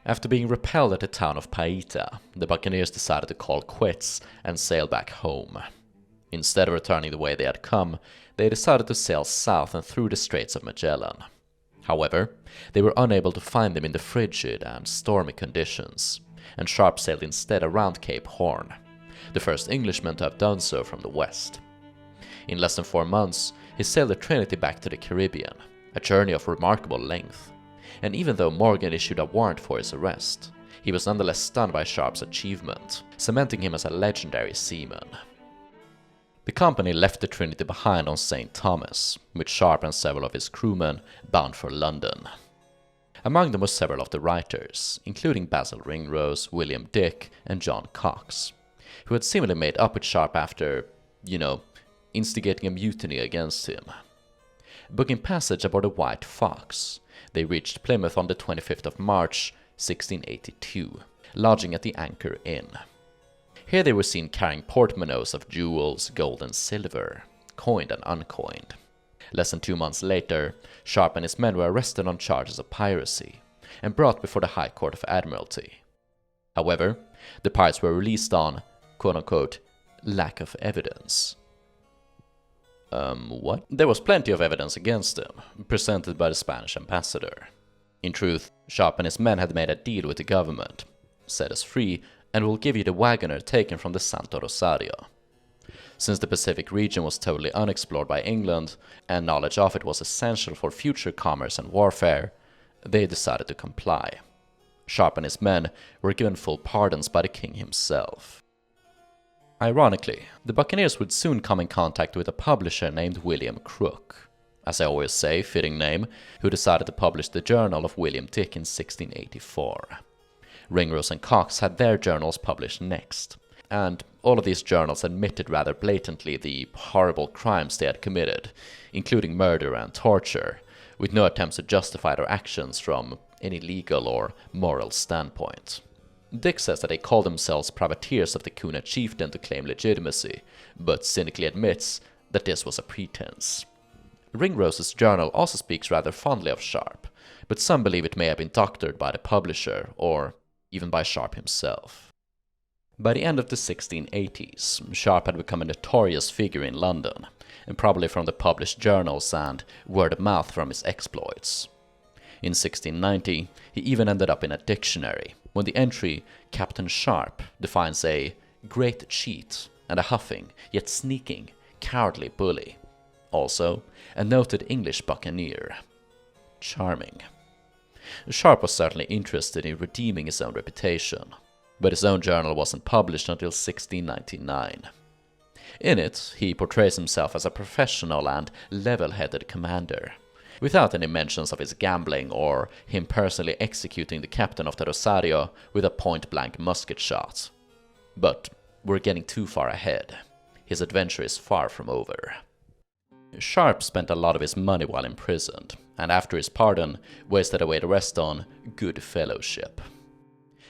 After being repelled at the town of Paita, the Buccaneers decided to call quits and sail back home. Instead of returning the way they had come, they decided to sail south and through the Straits of Magellan. However, they were unable to find them in the frigid and stormy conditions, and Sharp sailed instead around Cape Horn, the first Englishman to have done so from the west. In less than 4 months, he sailed the Trinity back to the Caribbean, a journey of remarkable length, and even though Morgan issued a warrant for his arrest, he was nonetheless stunned by Sharp's achievement, cementing him as a legendary seaman. The company left the Trinity behind on St. Thomas, with Sharp and several of his crewmen bound for London. Among them were several of the writers, including Basil Ringrose, William Dick, and John Cox, who had seemingly made up with Sharp after, instigating a mutiny against him. Booking passage aboard the White Fox, they reached Plymouth on the 25th of March, 1682, lodging at the Anchor Inn. Here they were seen carrying portmanteaus of jewels, gold and silver, coined and uncoined. Less than 2 months later, Sharp and his men were arrested on charges of piracy and brought before the High Court of Admiralty. However, the pirates were released on, quote-unquote, lack of evidence. What? There was plenty of evidence against them, presented by the Spanish ambassador. In truth, Sharp and his men had made a deal with the government, set us free, and will give you the wagoner taken from the Santo Rosario. Since the Pacific region was totally unexplored by England, and knowledge of it was essential for future commerce and warfare, they decided to comply. Sharp and his men were given full pardons by the king himself. Ironically, the Buccaneers would soon come in contact with a publisher named William Crook, as I always say, fitting name, who decided to publish the Journal of William Dick in 1684. Ringrose and Cox had their journals published next, and all of these journals admitted rather blatantly the horrible crimes they had committed, including murder and torture, with no attempts to justify their actions from any legal or moral standpoint. Dick says that they call themselves privateers of the Kuna chieftain to claim legitimacy, but cynically admits that this was a pretense. Ringrose's journal also speaks rather fondly of Sharp, but some believe it may have been doctored by the publisher, or even by Sharp himself. By the end of the 1680s, Sharp had become a notorious figure in London, and probably from the published journals and word of mouth from his exploits. In 1690, he even ended up in a dictionary, when the entry Captain Sharp defines a great cheat and a huffing, yet sneaking, cowardly bully. Also, a noted English buccaneer. Charming. Sharp was certainly interested in redeeming his own reputation, but his own journal wasn't published until 1699. In it, he portrays himself as a professional and level-headed commander, without any mentions of his gambling or him personally executing the captain of the Rosario with a point-blank musket shot. But we're getting too far ahead. His adventure is far from over. Sharp spent a lot of his money while imprisoned, and after his pardon, wasted away the rest on good fellowship.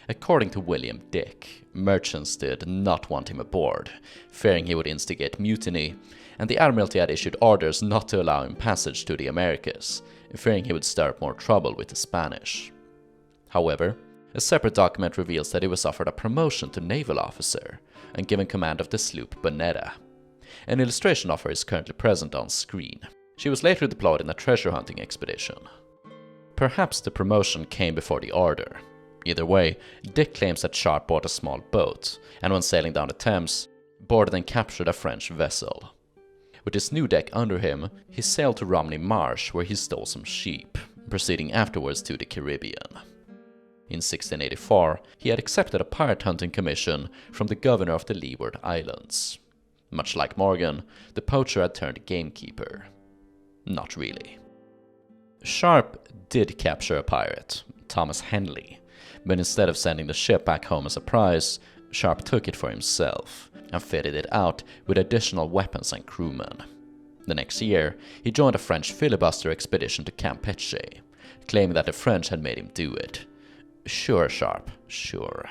According to William Dick, merchants did not want him aboard, fearing he would instigate mutiny, and the Admiralty had issued orders not to allow him passage to the Americas, fearing he would stir up more trouble with the Spanish. However, a separate document reveals that he was offered a promotion to naval officer and given command of the sloop Bonetta. An illustration of her is currently present on screen. She was later deployed in a treasure hunting expedition. Perhaps the promotion came before the order. Either way, Dick claims that Sharp bought a small boat, and when sailing down the Thames, boarded and captured a French vessel. With his new deck under him, he sailed to Romney Marsh where he stole some sheep, proceeding afterwards to the Caribbean. In 1684, he had accepted a pirate hunting commission from the governor of the Leeward Islands. Much like Morgan, the poacher had turned gamekeeper. Not really. Sharp did capture a pirate, Thomas Henley, but instead of sending the ship back home as a prize, Sharp took it for himself and fitted it out with additional weapons and crewmen. The next year, he joined a French filibuster expedition to Campeche, claiming that the French had made him do it. Sure, Sharp, sure.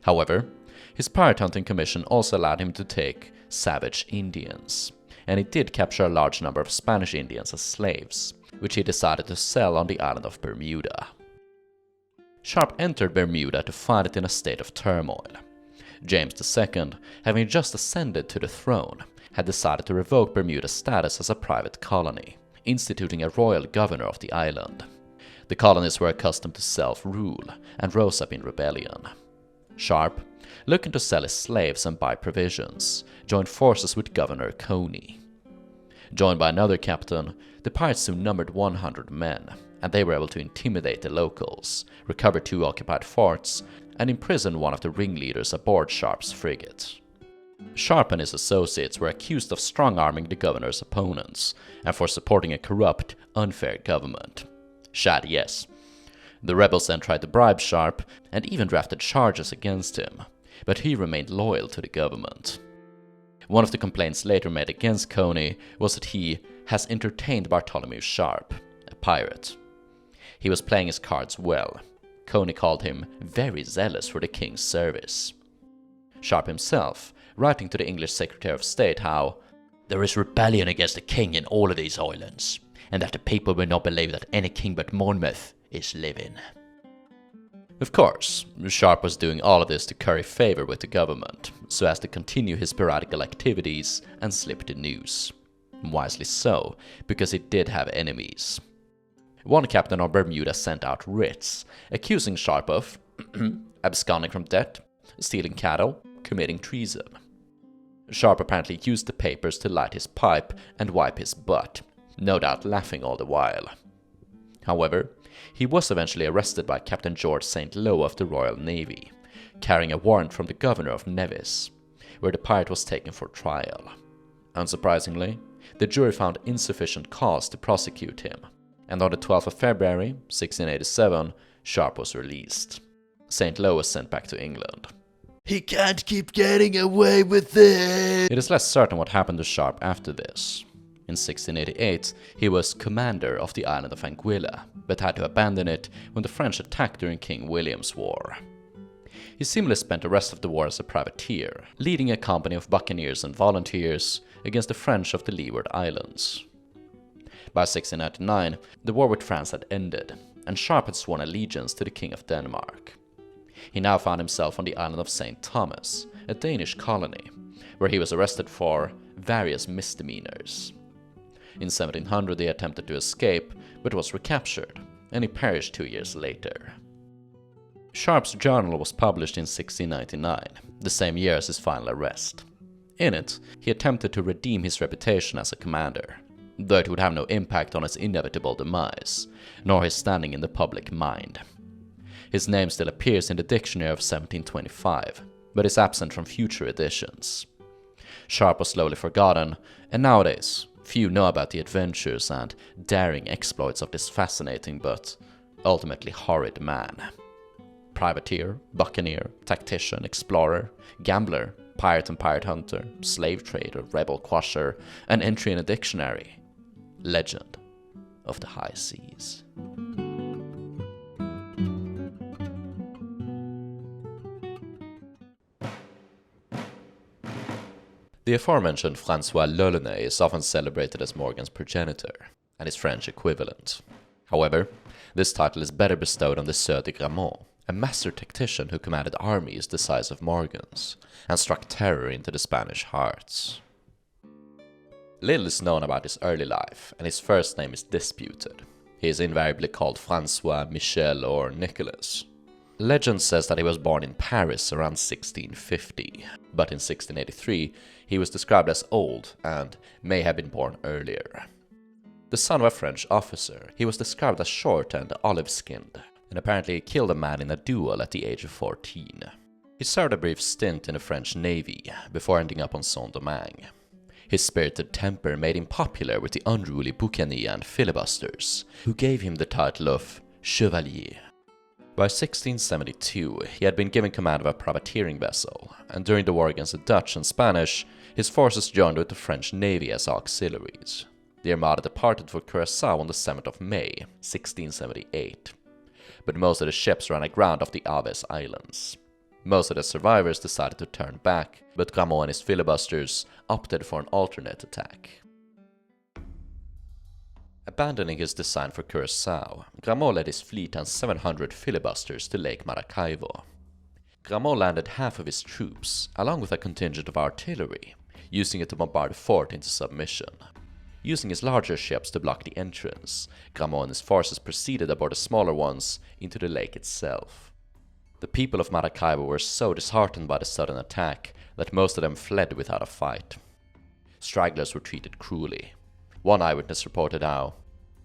However, his pirate hunting commission also allowed him to take savage Indians, and he did capture a large number of Spanish Indians as slaves, which he decided to sell on the island of Bermuda. Sharp entered Bermuda to find it in a state of turmoil. James II, having just ascended to the throne, had decided to revoke Bermuda's status as a private colony, instituting a royal governor of the island. The colonies were accustomed to self-rule and rose up in rebellion. Sharp, looking to sell his slaves and buy provisions, joined forces with Governor Coney. Joined by another captain, the pirates soon numbered 100 men, and they were able to intimidate the locals, recover 2 occupied forts, and imprison one of the ringleaders aboard Sharp's frigate. Sharp and his associates were accused of strong-arming the governor's opponents, and for supporting a corrupt, unfair government. Shad, yes. The rebels then tried to bribe Sharp, and even drafted charges against him, but he remained loyal to the government. One of the complaints later made against Coney was that he has entertained Bartholomew Sharp, a pirate. He was playing his cards well. Coney called him very zealous for the king's service. Sharp himself, writing to the English Secretary of State how there is rebellion against the king in all of these islands, and that the people will not believe that any king but Monmouth is living. Of course, Sharp was doing all of this to curry favor with the government, so as to continue his piratical activities and slip the news. Wisely so, because he did have enemies. One captain of Bermuda sent out writs, accusing Sharp of absconding from debt, stealing cattle, committing treason. Sharp apparently used the papers to light his pipe and wipe his butt, no doubt laughing all the while. However, he was eventually arrested by Captain George St. Lo of the Royal Navy, carrying a warrant from the governor of Nevis, where the pirate was taken for trial. Unsurprisingly, the jury found insufficient cause to prosecute him, and on the 12th of February, 1687, Sharp was released. St. Lo was sent back to England. He can't keep getting away with it! It is less certain what happened to Sharp after this. In 1688, he was commander of the island of Anguilla, but had to abandon it when the French attacked during King William's War. He seemingly spent the rest of the war as a privateer, leading a company of buccaneers and volunteers against the French of the Leeward Islands. By 1699, the war with France had ended, and Sharp had sworn allegiance to the King of Denmark. He now found himself on the island of St. Thomas, a Danish colony, where he was arrested for various misdemeanors. In 1700 he attempted to escape, but was recaptured, and he perished 2 years later. Sharp's journal was published in 1699, the same year as his final arrest. In it, he attempted to redeem his reputation as a commander, though it would have no impact on his inevitable demise, nor his standing in the public mind. His name still appears in the dictionary of 1725, but is absent from future editions. Sharp was slowly forgotten, and nowadays, few know about the adventures and daring exploits of this fascinating but ultimately horrid man. Privateer, buccaneer, tactician, explorer, gambler, pirate and pirate hunter, slave trader, rebel quasher, an entry in a dictionary. Legend of the high seas. The aforementioned François L'Olonnais is often celebrated as Morgan's progenitor, and his French equivalent. However, this title is better bestowed on the Sieur de Grammont, a master tactician who commanded armies the size of Morgan's, and struck terror into the Spanish hearts. Little is known about his early life, and his first name is disputed. He is invariably called François, Michel, or Nicolas. Legend says that he was born in Paris around 1650, but in 1683 he was described as old and may have been born earlier. The son of a French officer, he was described as short and olive-skinned. and apparently he killed a man in a duel at the age of 14. He served a brief stint in the French Navy before ending up on Saint-Domingue. His spirited temper made him popular with the unruly buccaneers and filibusters, who gave him the title of Chevalier. By 1672, he had been given command of a privateering vessel, and during the war against the Dutch and Spanish, his forces joined with the French Navy as auxiliaries. The Armada departed for Curaçao on the 7th of May, 1678. But most of the ships ran aground off the Aves Islands. Most of the survivors decided to turn back, but Grammont and his filibusters opted for an alternate attack. Abandoning his design for Curaçao, Grammont led his fleet and 700 filibusters to Lake Maracaibo. Grammont landed half of his troops, along with a contingent of artillery, using it to bombard the fort into submission. Using his larger ships to block the entrance, Grammont and his forces proceeded aboard the smaller ones into the lake itself. The people of Maracaibo were so disheartened by the sudden attack that most of them fled without a fight. Stragglers were treated cruelly. One eyewitness reported how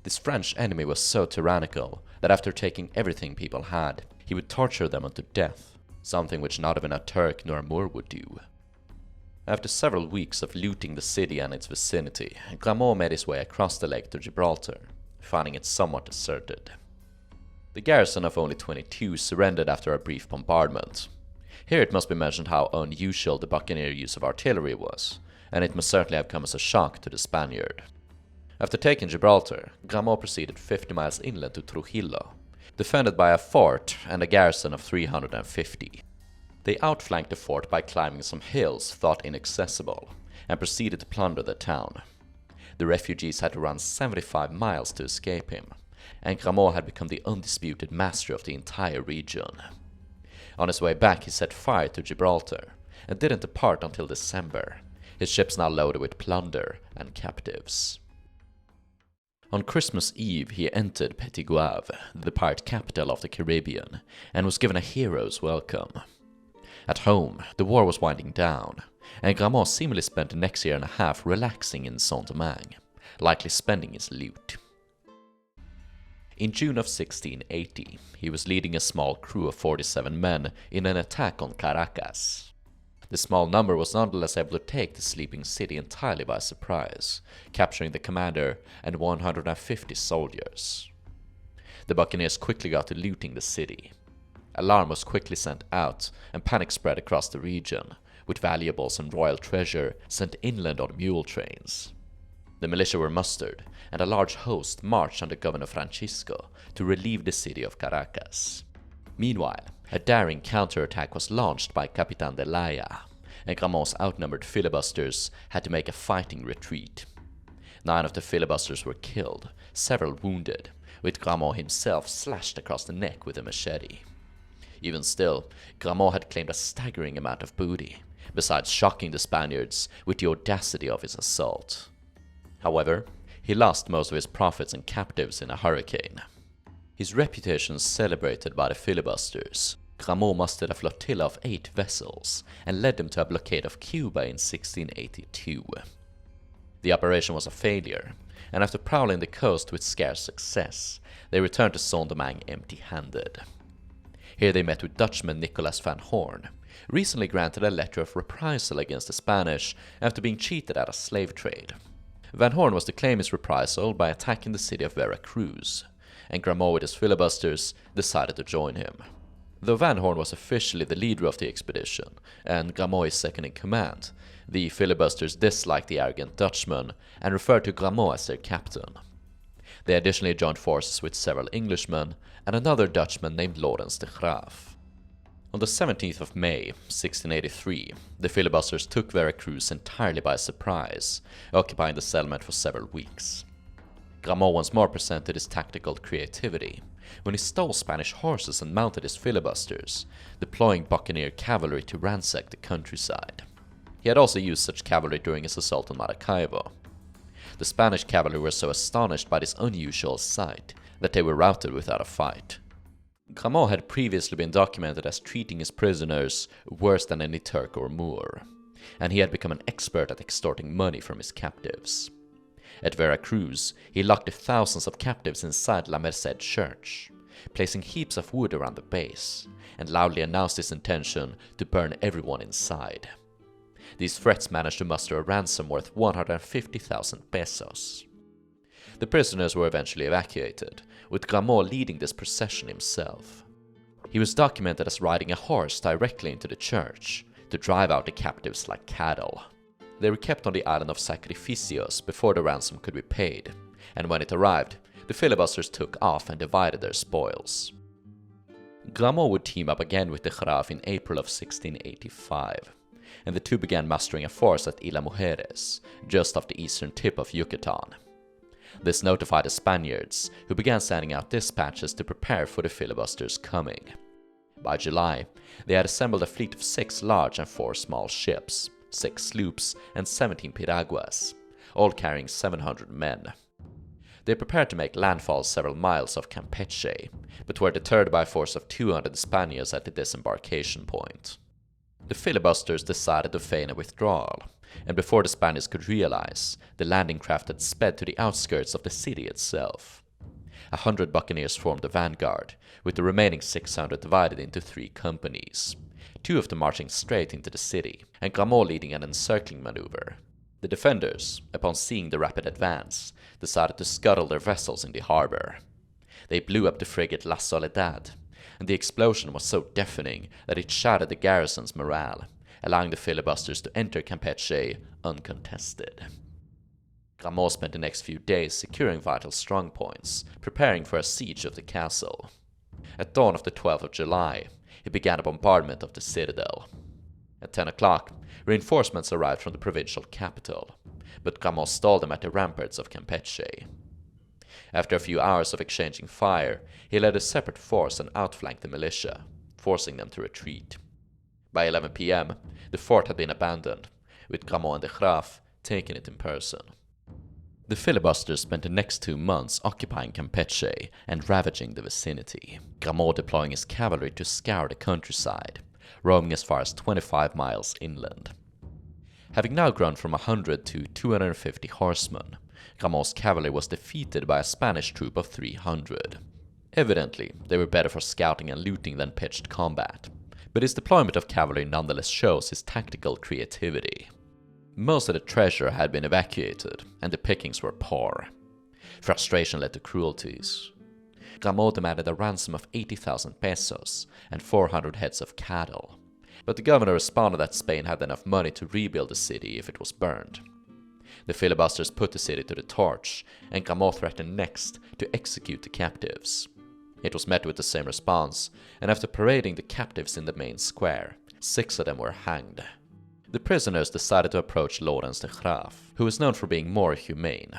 this French enemy was so tyrannical that after taking everything people had, he would torture them unto death, something which not even a Turk nor a Moor would do. After several weeks of looting the city and its vicinity, Grammont made his way across the lake to Gibraltar, finding it somewhat deserted. The garrison of only 22 surrendered after a brief bombardment. Here it must be mentioned how unusual the Buccaneer use of artillery was, and it must certainly have come as a shock to the Spaniard. After taking Gibraltar, Grammont proceeded 50 miles inland to Trujillo, defended by a fort and a garrison of 350. They outflanked the fort by climbing some hills thought inaccessible, and proceeded to plunder the town. The refugees had to run 75 miles to escape him, and Grammont had become the undisputed master of the entire region. On his way back he set fire to Gibraltar, and didn't depart until December, his ships now loaded with plunder and captives. On Christmas Eve he entered Petit Goave, the pirate capital of the Caribbean, and was given a hero's welcome. At home, the war was winding down, and Grammont seemingly spent the next year and a half relaxing in Saint-Domingue, likely spending his loot. In June of 1680, he was leading a small crew of 47 men in an attack on Caracas. The small number was nonetheless able to take the sleeping city entirely by surprise, capturing the commander and 150 soldiers. The Buccaneers quickly got to looting the city. Alarm was quickly sent out, and panic spread across the region, with valuables and royal treasure sent inland on mule trains. The militia were mustered, and a large host marched under Governor Francisco to relieve the city of Caracas. Meanwhile, a daring counterattack was launched by Capitan de Laya, and Grammont's outnumbered filibusters had to make a fighting retreat. 9 of the filibusters were killed, several wounded, with Grammont himself slashed across the neck with a machete. Even still, Grammont had claimed a staggering amount of booty, besides shocking the Spaniards with the audacity of his assault. However, he lost most of his profits and captives in a hurricane. His reputation celebrated by the filibusters, Grammont mustered a flotilla of 8 vessels and led them to a blockade of Cuba in 1682. The operation was a failure, and after prowling the coast with scarce success, they returned to Saint-Domingue empty-handed. Here they met with Dutchman Nicolas van Horn, recently granted a letter of reprisal against the Spanish after being cheated at a slave trade. Van Horn was to claim his reprisal by attacking the city of Veracruz, and Grammont with his filibusters decided to join him. Though Van Horn was officially the leader of the expedition, and Grammont is second in command, the filibusters disliked the arrogant Dutchman and referred to Grammont as their captain. They additionally joined forces with several Englishmen and another Dutchman named Laurens de Graaf. On the 17th of May, 1683, the filibusters took Veracruz entirely by surprise, occupying the settlement for several weeks. Grammont once more presented his tactical creativity when he stole Spanish horses and mounted his filibusters, deploying Buccaneer cavalry to ransack the countryside. He had also used such cavalry during his assault on Maracaibo. The Spanish cavalry were so astonished by this unusual sight that they were routed without a fight. Grammont had previously been documented as treating his prisoners worse than any Turk or Moor, and he had become an expert at extorting money from his captives. At Veracruz, he locked the thousands of captives inside La Merced Church, placing heaps of wood around the base, and loudly announced his intention to burn everyone inside. These threats managed to muster a ransom worth 150,000 pesos. The prisoners were eventually evacuated, with Grammont leading this procession himself. He was documented as riding a horse directly into the church to drive out the captives like cattle. They were kept on the island of Sacrificios before the ransom could be paid, and when it arrived, the filibusters took off and divided their spoils. Grammont would team up again with the Graaf in April of 1685, and the two began mustering a force at Isla Mujeres, just off the eastern tip of Yucatan. This notified the Spaniards, who began sending out dispatches to prepare for the filibusters' coming. By July, they had assembled a fleet of 6 large and 4 small ships, 6 sloops, and 17 piraguas, all carrying 700 men. They prepared to make landfall several miles off Campeche, but were deterred by a force of 200 Spaniards at the disembarkation point. The filibusters decided to feign a withdrawal, and before the Spaniards could realize, the landing craft had sped to the outskirts of the city itself. 100 buccaneers formed the vanguard, with the remaining 600 divided into 3 companies, 2 of them marching straight into the city, and Grammont leading an encircling maneuver. The defenders, upon seeing the rapid advance, decided to scuttle their vessels in the harbor. They blew up the frigate La Soledad, and the explosion was so deafening that it shattered the garrison's morale, allowing the filibusters to enter Campeche uncontested. Grammont spent the next few days securing vital strongpoints, preparing for a siege of the castle. At dawn of the 12th of July, he began a bombardment of the citadel. At 10 o'clock, reinforcements arrived from the provincial capital, but Grammont stalled them at the ramparts of Campeche. After a few hours of exchanging fire, he led a separate force and outflanked the militia, forcing them to retreat. By 11 p.m., the fort had been abandoned, with Grammont and the Graaf taking it in person. The filibusters spent the next 2 months occupying Campeche and ravaging the vicinity, Grammont deploying his cavalry to scour the countryside, roaming as far as 25 miles inland. Having now grown from 100 to 250 horsemen, Grammont's cavalry was defeated by a Spanish troop of 300. Evidently, they were better for scouting and looting than pitched combat, but his deployment of cavalry nonetheless shows his tactical creativity. Most of the treasure had been evacuated, and the pickings were poor. Frustration led to cruelties. Grammont demanded a ransom of 80,000 pesos and 400 heads of cattle, but the governor responded that Spain had enough money to rebuild the city if it was burned. The filibusters put the city to the torch, and Grammont threatened next to execute the captives. It was met with the same response, and after parading the captives in the main square, 6 of them were hanged. The prisoners decided to approach Lawrence de Graaf, who was known for being more humane.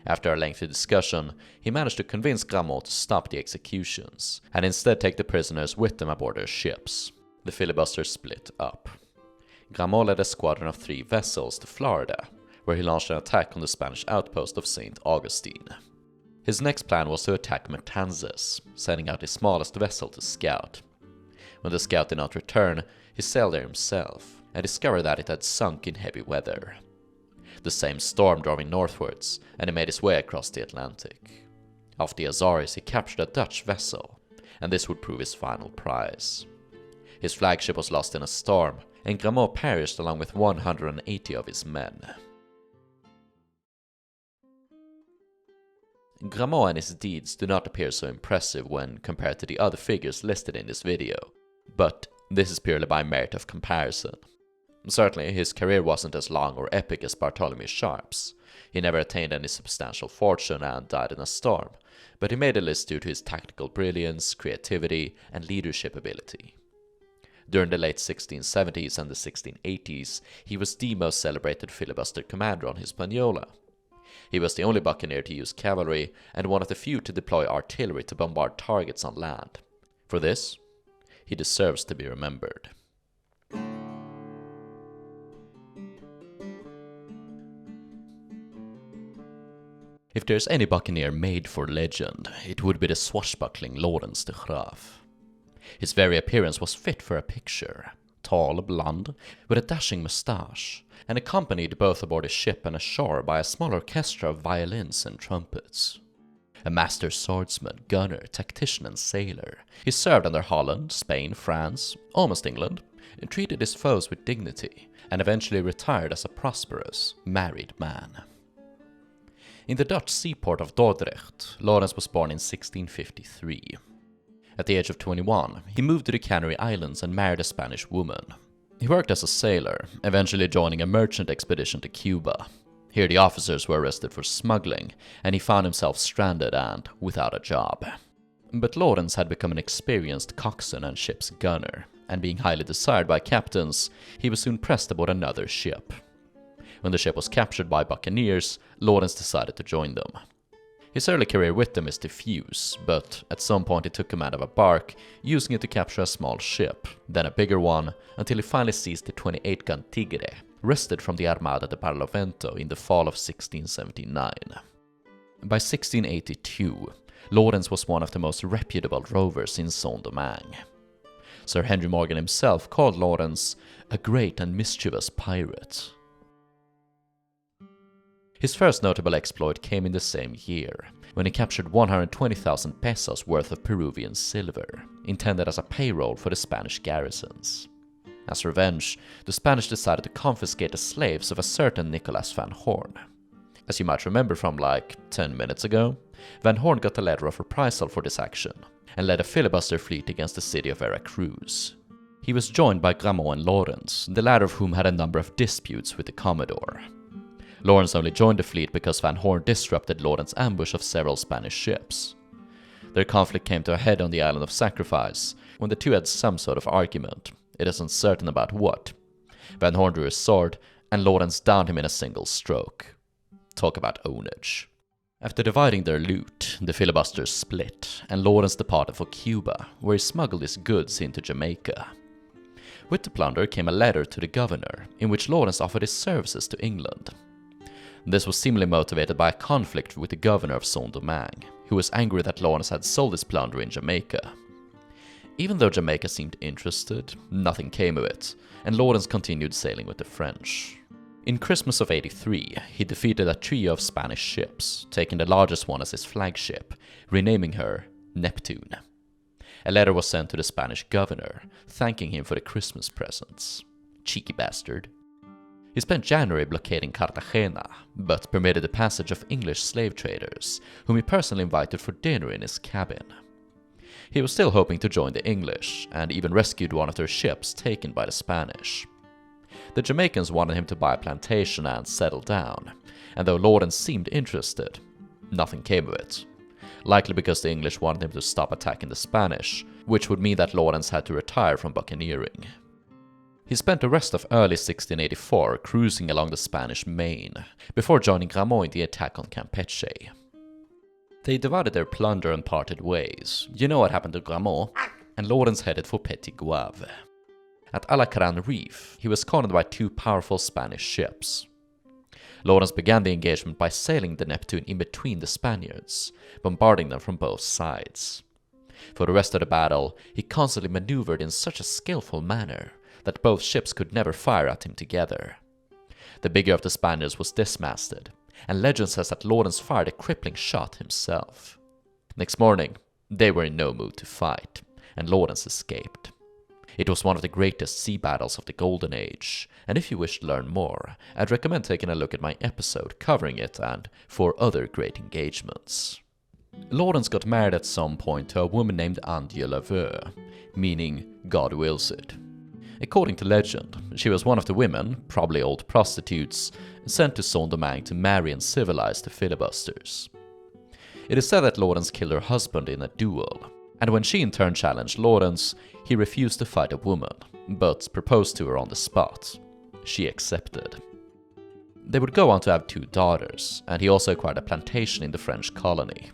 After a lengthy discussion, he managed to convince Grammont to stop the executions, and instead take the prisoners with them aboard their ships. The filibusters split up. Grammont led a squadron of 3 vessels to Florida, where he launched an attack on the Spanish outpost of St. Augustine. His next plan was to attack Matanzas, sending out his smallest vessel to scout. When the scout did not return, he sailed there himself, and discovered that it had sunk in heavy weather. The same storm drove him northwards, and he made his way across the Atlantic. Off the Azores, he captured a Dutch vessel, and this would prove his final prize. His flagship was lost in a storm, and Grammont perished along with 180 of his men. Grammont and his deeds do not appear so impressive when compared to the other figures listed in this video, but this is purely by merit of comparison. Certainly, his career wasn't as long or epic as Bartholomew Sharp's. He never attained any substantial fortune and died in a storm, but he made a list due to his tactical brilliance, creativity, and leadership ability. During the late 1670s and the 1680s, he was the most celebrated filibuster commander on Hispaniola. He was the only buccaneer to use cavalry and one of the few to deploy artillery to bombard targets on land. For this, he deserves to be remembered. If there's any buccaneer made for legend, it would be the swashbuckling Lawrence de Graaf. His very appearance was fit for a picture. Tall, blond, with a dashing moustache, and accompanied both aboard his ship and ashore by a small orchestra of violins and trumpets. A master swordsman, gunner, tactician and sailor, he served under Holland, Spain, France, almost England, treated his foes with dignity, and eventually retired as a prosperous, married man. In the Dutch seaport of Dordrecht, Lawrence was born in 1653. At the age of 21, he moved to the Canary Islands and married a Spanish woman. He worked as a sailor, eventually joining a merchant expedition to Cuba. Here the officers were arrested for smuggling, and he found himself stranded and without a job. But Lawrence had become an experienced coxswain and ship's gunner, and being highly desired by captains, he was soon pressed aboard another ship. When the ship was captured by Buccaneers, Lawrence decided to join them. His early career with them is diffuse, but at some point he took command of a bark, using it to capture a small ship, then a bigger one, until he finally seized the 28-gun Tigre, wrested from the Armada de Barlovento in the fall of 1679. By 1682, Lawrence was one of the most reputable rovers in Saint-Domingue. Sir Henry Morgan himself called Lawrence a great and mischievous pirate. His first notable exploit came in the same year, when he captured 120,000 pesos worth of Peruvian silver, intended as a payroll for the Spanish garrisons. As revenge, the Spanish decided to confiscate the slaves of a certain Nicolas Van Horn. As you might remember from like 10 minutes ago, Van Horn got a letter of reprisal for this action, and led a filibuster fleet against the city of Veracruz. He was joined by Grammont and Lawrence, the latter of whom had a number of disputes with the Commodore. Lawrence only joined the fleet because Van Horn disrupted Lawrence's ambush of several Spanish ships. Their conflict came to a head on the island of Sacrifice, when the two had some sort of argument. It is uncertain about what. Van Horn drew his sword, and Lawrence downed him in a single stroke. Talk about ownage. After dividing their loot, the filibusters split, and Lawrence departed for Cuba, where he smuggled his goods into Jamaica. With the plunder came a letter to the governor, in which Lawrence offered his services to England. This was seemingly motivated by a conflict with the governor of Saint-Domingue, who was angry that Lawrence had sold his plunder in Jamaica. Even though Jamaica seemed interested, nothing came of it, and Lawrence continued sailing with the French. In Christmas of 83, he defeated a trio of Spanish ships, taking the largest one as his flagship, renaming her Neptune. A letter was sent to the Spanish governor, thanking him for the Christmas presents. Cheeky bastard. He spent January blockading Cartagena, but permitted the passage of English slave traders, whom he personally invited for dinner in his cabin. He was still hoping to join the English, and even rescued one of their ships taken by the Spanish. The Jamaicans wanted him to buy a plantation and settle down, and though Lawrence seemed interested, nothing came of it. Likely because the English wanted him to stop attacking the Spanish, which would mean that Lawrence had to retire from buccaneering. He spent the rest of early 1684 cruising along the Spanish Main, before joining Grammont in the attack on Campeche. They divided their plunder and parted ways. You know what happened to Grammont? And Lawrence headed for Petit Goave. At Alacran Reef, he was cornered by two powerful Spanish ships. Lawrence began the engagement by sailing the Neptune in between the Spaniards, bombarding them from both sides. For the rest of the battle, he constantly maneuvered in such a skillful manner that both ships could never fire at him together. The bigger of the Spaniards was dismasted, and legend says that Lawrence fired a crippling shot himself. Next morning, they were in no mood to fight, and Lawrence escaped. It was one of the greatest sea battles of the Golden Age, and if you wish to learn more, I'd recommend taking a look at my episode covering it and 4 other great engagements. Lawrence got married at some point to a woman named Anne Dieu le veut, meaning God wills it. According to legend, she was one of the women, probably old prostitutes, sent to Saint-Domingue to marry and civilize the filibusters. It is said that Lawrence killed her husband in a duel, and when she in turn challenged Lawrence, he refused to fight a woman, but proposed to her on the spot. She accepted. They would go on to have 2 daughters, and he also acquired a plantation in the French colony.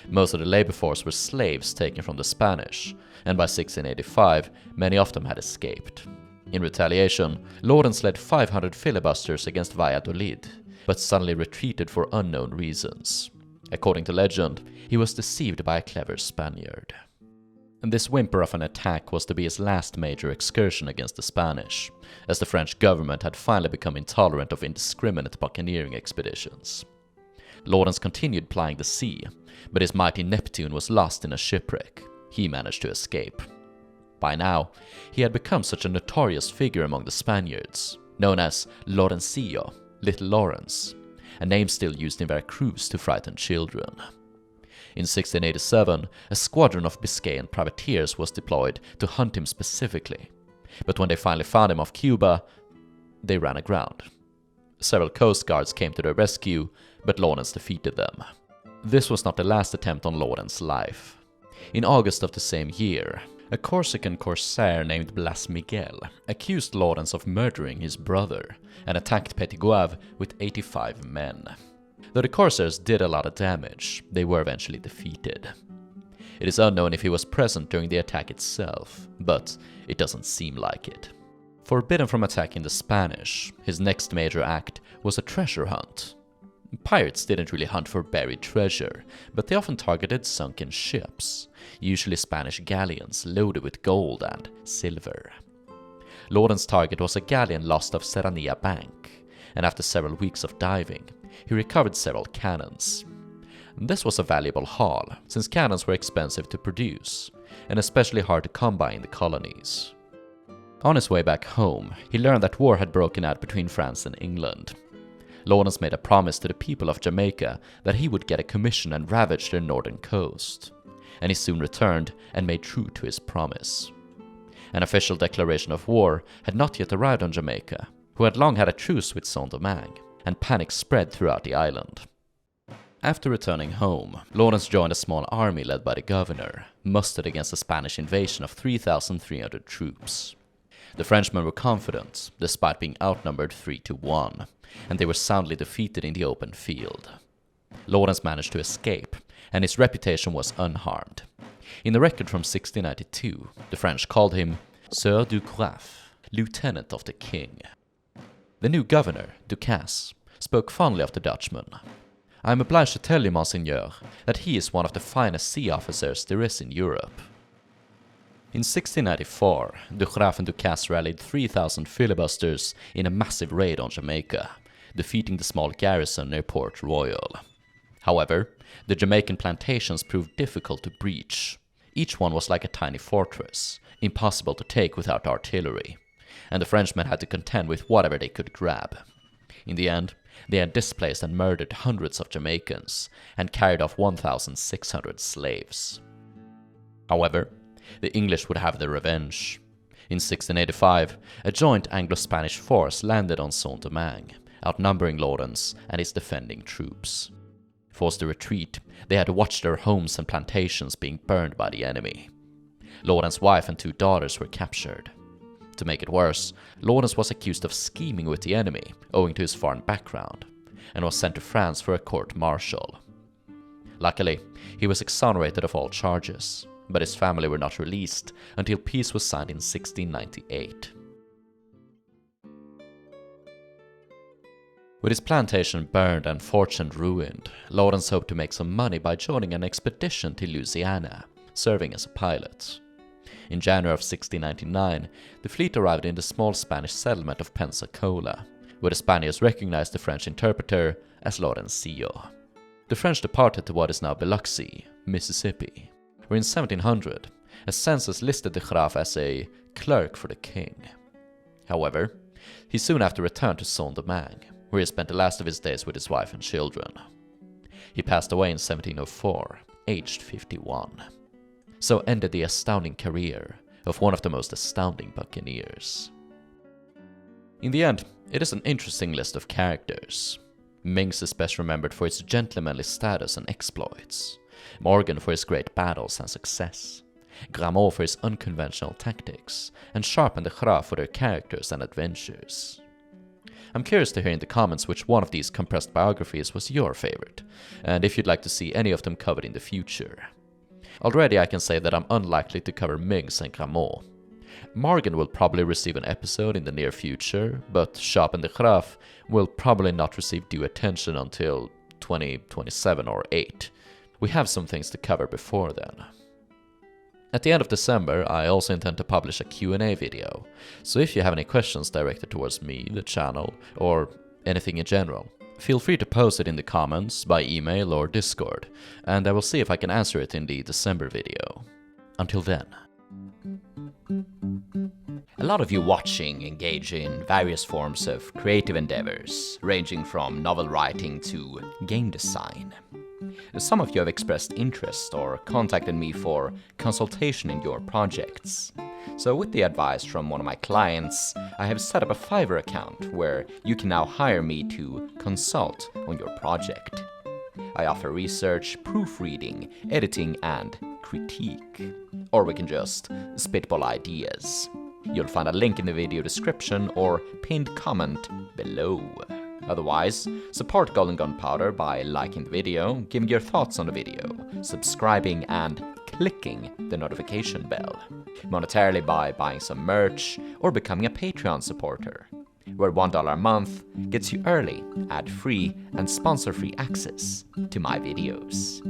Most of the labor force were slaves taken from the Spanish, and by 1685, many of them had escaped. In retaliation, Lawrence led 500 filibusters against Valladolid, but suddenly retreated for unknown reasons. According to legend, he was deceived by a clever Spaniard. And this whimper of an attack was to be his last major excursion against the Spanish, as the French government had finally become intolerant of indiscriminate buccaneering expeditions. Lawrence continued plying the sea, but his mighty Neptune was lost in a shipwreck. He managed to escape. By now, he had become such a notorious figure among the Spaniards, known as Lawrencillo, Little Lawrence, a name still used in Veracruz to frighten children. In 1687, a squadron of Biscayan privateers was deployed to hunt him specifically, but when they finally found him off Cuba, they ran aground. Several coast guards came to their rescue, but Lawrence defeated them. This was not the last attempt on Lawrence's life. In August of the same year, a Corsican corsair named Blas Miguel accused Lawrence of murdering his brother and attacked Petit Goave with 85 men. Though the corsairs did a lot of damage, they were eventually defeated. It is unknown if he was present during the attack itself, but it doesn't seem like it. Forbidden from attacking the Spanish, his next major act was a treasure hunt. Pirates didn't really hunt for buried treasure, but they often targeted sunken ships, usually Spanish galleons loaded with gold and silver. Lawrence's target was a galleon lost off Serranía Bank, and after several weeks of diving, he recovered several cannons. This was a valuable haul, since cannons were expensive to produce, and especially hard to come by in the colonies. On his way back home, he learned that war had broken out between France and England. Lawrence made a promise to the people of Jamaica that he would get a commission and ravage their northern coast, and he soon returned and made true to his promise. An official declaration of war had not yet arrived on Jamaica, who had long had a truce with Saint-Domingue, and panic spread throughout the island. After returning home, Lawrence joined a small army led by the governor, mustered against a Spanish invasion of 3,300 troops. The Frenchmen were confident, despite being outnumbered 3-1, and they were soundly defeated in the open field. Lawrence managed to escape, and his reputation was unharmed. In the record from 1692, the French called him Sieur de Graff, Lieutenant of the King. The new governor, Ducasse, spoke fondly of the Dutchman. "I am obliged to tell you, Monseigneur, that he is one of the finest sea officers there is in Europe." In 1694, de Graaf and Ducasse rallied 3,000 filibusters in a massive raid on Jamaica, defeating the small garrison near Port Royal. However, the Jamaican plantations proved difficult to breach. Each one was like a tiny fortress, impossible to take without artillery, and the Frenchmen had to contend with whatever they could grab. In the end, they had displaced and murdered hundreds of Jamaicans and carried off 1,600 slaves. However, the English would have their revenge. In 1685, a joint Anglo-Spanish force landed on Saint-Domingue, outnumbering Lawrence and his defending troops. Forced to retreat, they had to watch their homes and plantations being burned by the enemy. Lawrence's wife and 2 daughters were captured. To make it worse, Lawrence was accused of scheming with the enemy, owing to his foreign background, and was sent to France for a court-martial. Luckily, he was exonerated of all charges, but his family were not released until peace was signed in 1698. With his plantation burned and fortune ruined, Lawrence hoped to make some money by joining an expedition to Louisiana, serving as a pilot. In January of 1699, the fleet arrived in the small Spanish settlement of Pensacola, where the Spaniards recognized the French interpreter as Lawrencillo. The French departed to what is now Biloxi, Mississippi, where in 1700, a census listed the Graaf as a clerk for the king. However, he soon after returned to Saint-Domingue, where he spent the last of his days with his wife and children. He passed away in 1704, aged 51. So ended the astounding career of one of the most astounding buccaneers. In the end, it is an interesting list of characters. Myngs is best remembered for his gentlemanly status and exploits, Morgan for his great battles and success, Grammont for his unconventional tactics, and Sharp and de Graaf for their characters and adventures. I'm curious to hear in the comments which one of these compressed biographies was your favorite, and if you'd like to see any of them covered in the future. Already I can say that I'm unlikely to cover Myngs and Grammont. Morgan will probably receive an episode in the near future, but Sharp and de Graaf will probably not receive due attention until 2027 or 8. We have some things to cover before then. At the end of December, I also intend to publish a Q&A video, so if you have any questions directed towards me, the channel, or anything in general, Feel free to post it in the comments, by email or Discord, and I will see if I can answer it in the December video. Until then. A lot of you watching engage in various forms of creative endeavors, ranging from novel writing to game design. Some of you have expressed interest or contacted me for consultation in your projects. So with the advice from one of my clients, I have set up a Fiverr account where you can now hire me to consult on your project. I offer research, proofreading, editing, and critique. Or we can just spitball ideas. You'll find a link in the video description or pinned comment below. Otherwise, support Gold Gunpowder by liking the video, giving your thoughts on the video, subscribing, and clicking the notification bell. Monetarily by buying some merch or becoming a Patreon supporter, where $1 a month gets you early, ad-free, and sponsor-free access to my videos.